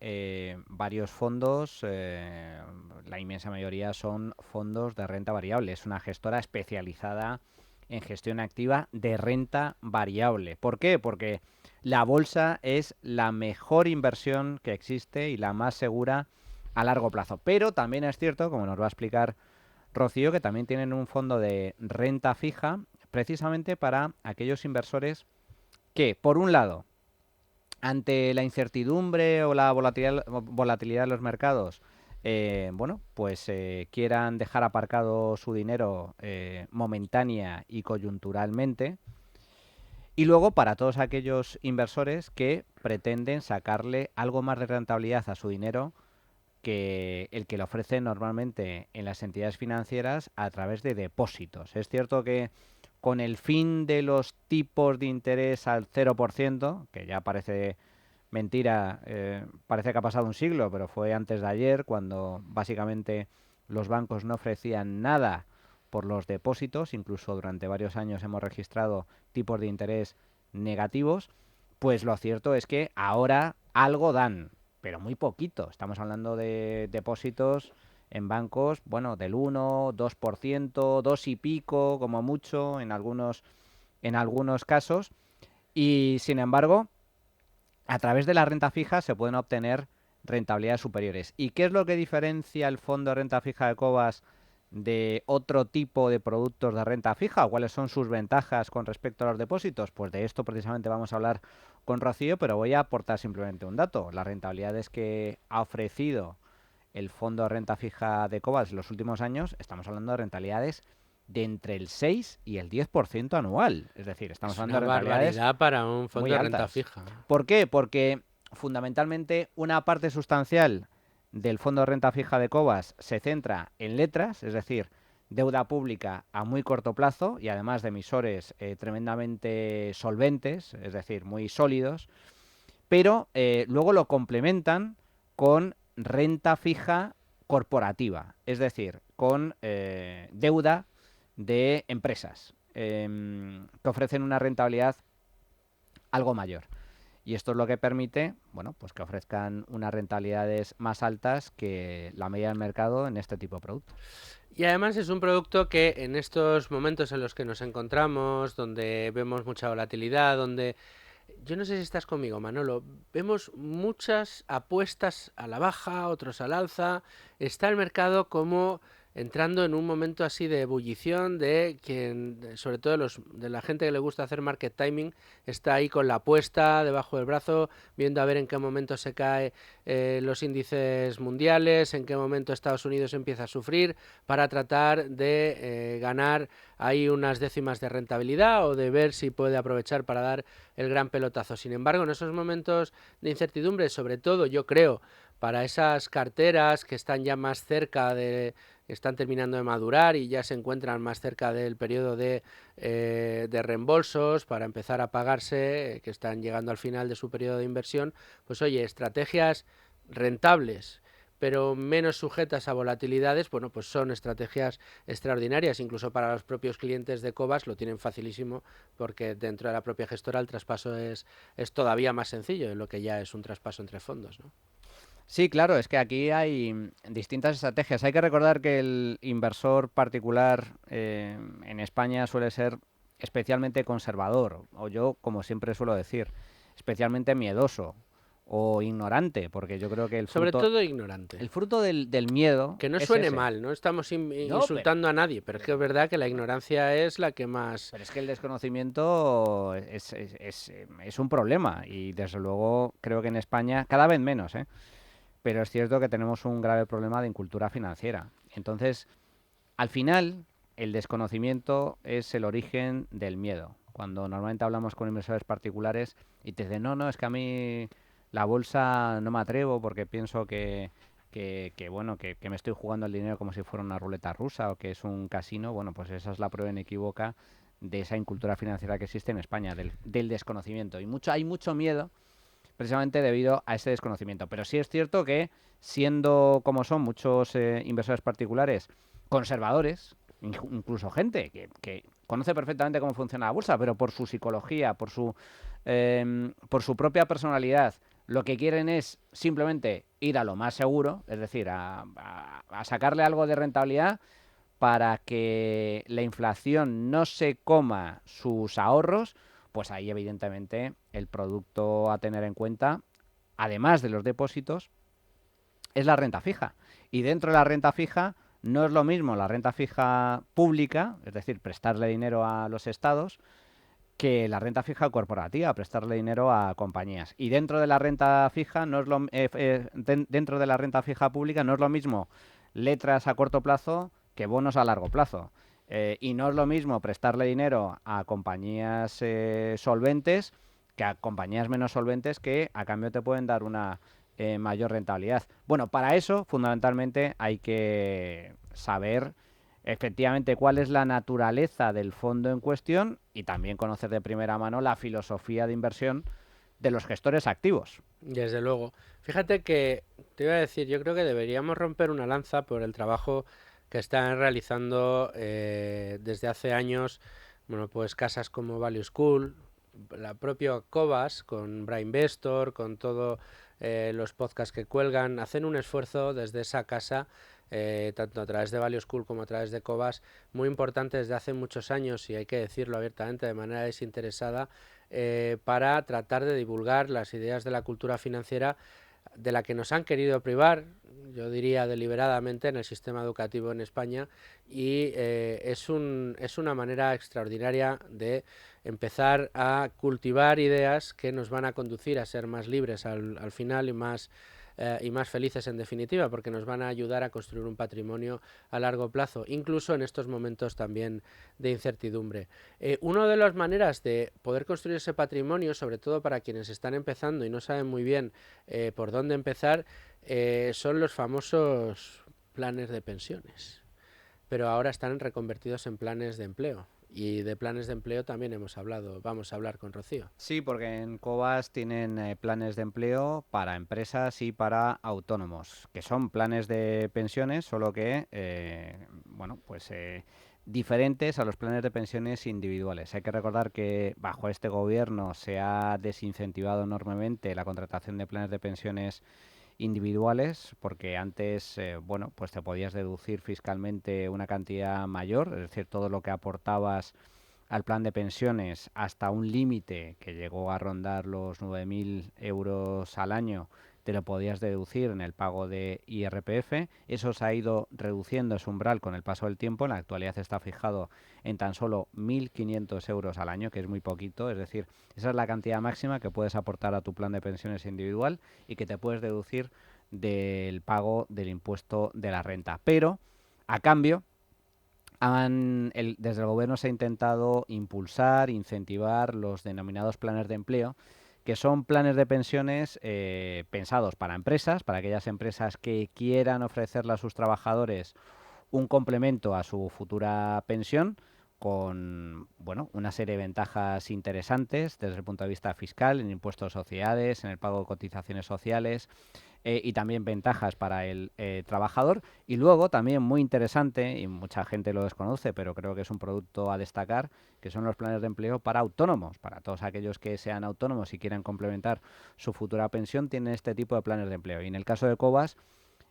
varios fondos, la inmensa mayoría son fondos de renta variable, es una gestora especializada en gestión activa de renta variable. ¿Por qué? Porque la bolsa es la mejor inversión que existe y la más segura a largo plazo. Pero también es cierto, como nos va a explicar Rocío, que también tienen un fondo de renta fija precisamente para aquellos inversores que, por un lado, ante la incertidumbre o la volatilidad de los mercados, quieran dejar aparcado su dinero momentánea y coyunturalmente. Y luego para todos aquellos inversores que pretenden sacarle algo más de rentabilidad a su dinero que el que le ofrecen normalmente en las entidades financieras a través de depósitos. Es cierto que con el fin de los tipos de interés al 0%, que ya parece mentira, parece que ha pasado un siglo, pero fue antes de ayer cuando básicamente los bancos no ofrecían nada por los depósitos, incluso durante varios años hemos registrado tipos de interés negativos, pues lo cierto es que ahora algo dan, pero muy poquito. Estamos hablando de depósitos en bancos, del 1, 2%, 2 y pico, como mucho, en algunos casos, y sin embargo, a través de la renta fija se pueden obtener rentabilidades superiores. ¿Y qué es lo que diferencia el fondo de renta fija de Cobas de otro tipo de productos de renta fija? ¿O cuáles son sus ventajas con respecto a los depósitos? Pues de esto precisamente vamos a hablar con Rocío, pero voy a aportar simplemente un dato. Las rentabilidades que ha ofrecido el fondo de renta fija de Cobas en los últimos años, estamos hablando de rentabilidades de entre el 6 y el 10% anual. Es decir, estamos hablando de rentabilidades barbaridad para un fondo muy de renta altas. fija. ¿Por qué? Porque fundamentalmente una parte sustancial del fondo de renta fija de Cobas se centra en letras, es decir, deuda pública a muy corto plazo y además de emisores tremendamente solventes, es decir, muy sólidos, pero luego lo complementan con renta fija corporativa, es decir, con deuda de empresas que ofrecen una rentabilidad algo mayor. Y esto es lo que permite, que ofrezcan unas rentabilidades más altas que la media del mercado en este tipo de productos. Y además es un producto que en estos momentos en los que nos encontramos, donde vemos mucha volatilidad, donde, yo no sé si estás conmigo, Manolo, vemos muchas apuestas a la baja, otros al alza, está el mercado como entrando en un momento así de ebullición de quien, sobre todo de la gente que le gusta hacer market timing, está ahí con la apuesta debajo del brazo, viendo a ver en qué momento se caen los índices mundiales, en qué momento Estados Unidos empieza a sufrir, para tratar de ganar ahí unas décimas de rentabilidad o de ver si puede aprovechar para dar el gran pelotazo. Sin embargo, en esos momentos de incertidumbre, sobre todo yo creo, para esas carteras que están ya más cerca están terminando de madurar y ya se encuentran más cerca del periodo de reembolsos para empezar a pagarse, que están llegando al final de su periodo de inversión, pues oye, estrategias rentables pero menos sujetas a volatilidades, pues son estrategias extraordinarias, incluso para los propios clientes de Cobas lo tienen facilísimo porque dentro de la propia gestora el traspaso es todavía más sencillo de lo que ya es un traspaso entre fondos, ¿no? Sí, claro, es que aquí hay distintas estrategias. Hay que recordar que el inversor particular en España suele ser especialmente conservador, o yo, como siempre suelo decir, especialmente miedoso, o ignorante, porque yo creo que el Sobre fruto, todo ignorante. el fruto del miedo Que no es suene ese. mal, no estamos No, insultando a nadie, pero es que es verdad que la ignorancia es la que más... Pero es que el desconocimiento es un problema y desde luego creo que en España cada vez menos, ¿eh? Pero es cierto que tenemos un grave problema de incultura financiera. Entonces, al final, el desconocimiento es el origen del miedo. Cuando normalmente hablamos con inversores particulares y te dicen, no, es que a mí la bolsa no me atrevo porque pienso bueno, que me estoy jugando el dinero como si fuera una ruleta rusa o que es un casino, bueno, pues esa es la prueba inequívoca de esa incultura financiera que existe en España, del desconocimiento. Y hay mucho miedo precisamente debido a ese desconocimiento. Pero sí es cierto que, siendo como son muchos inversores particulares conservadores, incluso gente que conoce perfectamente cómo funciona la bolsa, pero por su psicología, por su propia personalidad, lo que quieren es simplemente ir a lo más seguro, es decir, a sacarle algo de rentabilidad para que la inflación no se coma sus ahorros, pues ahí evidentemente el producto a tener en cuenta, además de los depósitos, es la renta fija. Y dentro de la renta fija no es lo mismo la renta fija pública, es decir, prestarle dinero a los estados, que la renta fija corporativa, prestarle dinero a compañías. Y dentro de la renta fija no es dentro de la renta fija pública no es lo mismo letras a corto plazo que bonos a largo plazo. Y no es lo mismo prestarle dinero a compañías solventes que a compañías menos solventes que a cambio te pueden dar una mayor rentabilidad. Bueno, para eso fundamentalmente hay que saber efectivamente cuál es la naturaleza del fondo en cuestión y también conocer de primera mano la filosofía de inversión de los gestores activos. Desde luego. Fíjate que, te iba a decir, yo creo que deberíamos romper una lanza por el trabajo que están realizando desde hace años, bueno, pues casas como Value School, la propia Cobas, con Brainvestor, con todos los podcasts que cuelgan, hacen un esfuerzo desde esa casa, tanto a través de Value School como a través de Cobas, muy importante desde hace muchos años, y hay que decirlo abiertamente, de manera desinteresada, para tratar de divulgar las ideas de la cultura financiera de la que nos han querido privar, yo diría deliberadamente, en el sistema educativo en España, y es una manera extraordinaria de empezar a cultivar ideas que nos van a conducir a ser más libres al final y más felices en definitiva, porque nos van a ayudar a construir un patrimonio a largo plazo, incluso en estos momentos también de incertidumbre. Una de las maneras de poder construir ese patrimonio, sobre todo para quienes están empezando y no saben muy bien por dónde empezar, son los famosos planes de pensiones, pero ahora están reconvertidos en planes de empleo. Y de planes de empleo también vamos a hablar con Rocío. Sí, porque en Cobas tienen planes de empleo para empresas y para autónomos, que son planes de pensiones, solo que, diferentes a los planes de pensiones individuales. Hay que recordar que bajo este gobierno se ha desincentivado enormemente la contratación de planes de pensiones individuales, porque antes, pues te podías deducir fiscalmente una cantidad mayor, es decir, todo lo que aportabas al plan de pensiones hasta un límite que llegó a rondar los 9.000 euros al año, te lo podías deducir en el pago de IRPF. Eso se ha ido reduciendo ese umbral con el paso del tiempo. En la actualidad está fijado en tan solo 1.500 euros al año, que es muy poquito. Es decir, esa es la cantidad máxima que puedes aportar a tu plan de pensiones individual y que te puedes deducir del pago del impuesto de la renta. Pero, a cambio, desde el gobierno se ha intentado impulsar, incentivar los denominados planes de empleo, que son planes de pensiones pensados para empresas, para aquellas empresas que quieran ofrecerle a sus trabajadores un complemento a su futura pensión, con una serie de ventajas interesantes desde el punto de vista fiscal, en impuestos de sociedades, en el pago de cotizaciones sociales, y también ventajas para el trabajador. Y luego también muy interesante, y mucha gente lo desconoce, pero creo que es un producto a destacar, que son los planes de empleo para autónomos. Para todos aquellos que sean autónomos y quieran complementar su futura pensión, tienen este tipo de planes de empleo. Y en el caso de Cobas,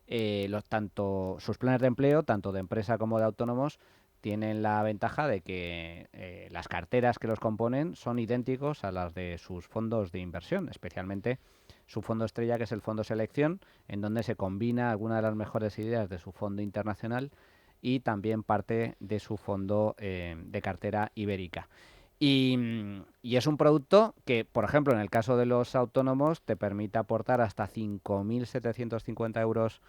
sus planes de empleo, tanto de empresa como de autónomos, tienen la ventaja de que las carteras que los componen son idénticos a las de sus fondos de inversión, especialmente su fondo estrella, que es el Fondo Selección, en donde se combina alguna de las mejores ideas de su fondo internacional y también parte de su fondo de cartera ibérica. Y es un producto que, por ejemplo, en el caso de los autónomos, te permite aportar hasta 5.750 euros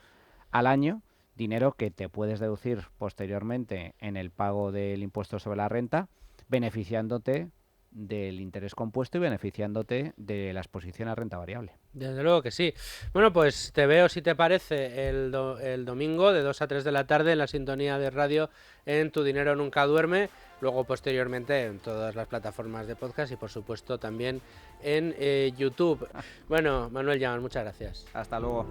al año, dinero que te puedes deducir posteriormente en el pago del impuesto sobre la renta, beneficiándote del interés compuesto y beneficiándote de la exposición a renta variable. Desde luego que sí. Bueno, pues te veo, si te parece, el domingo de 2 a 3 de la tarde en la sintonía de radio en Tu Dinero Nunca Duerme, luego posteriormente en todas las plataformas de podcast y por supuesto también en YouTube. Bueno, Manuel Llamas, muchas gracias. Hasta luego.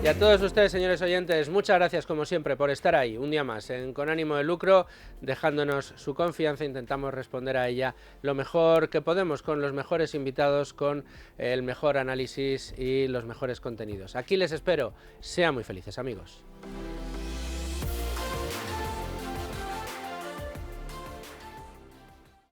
Y a todos ustedes, señores oyentes, muchas gracias como siempre por estar ahí un día más Con Ánimo de Lucro, dejándonos su confianza. Intentamos responder a ella lo mejor que podemos, con los mejores invitados, con el mejor análisis y los mejores contenidos. Aquí les espero. Sean muy felices, amigos.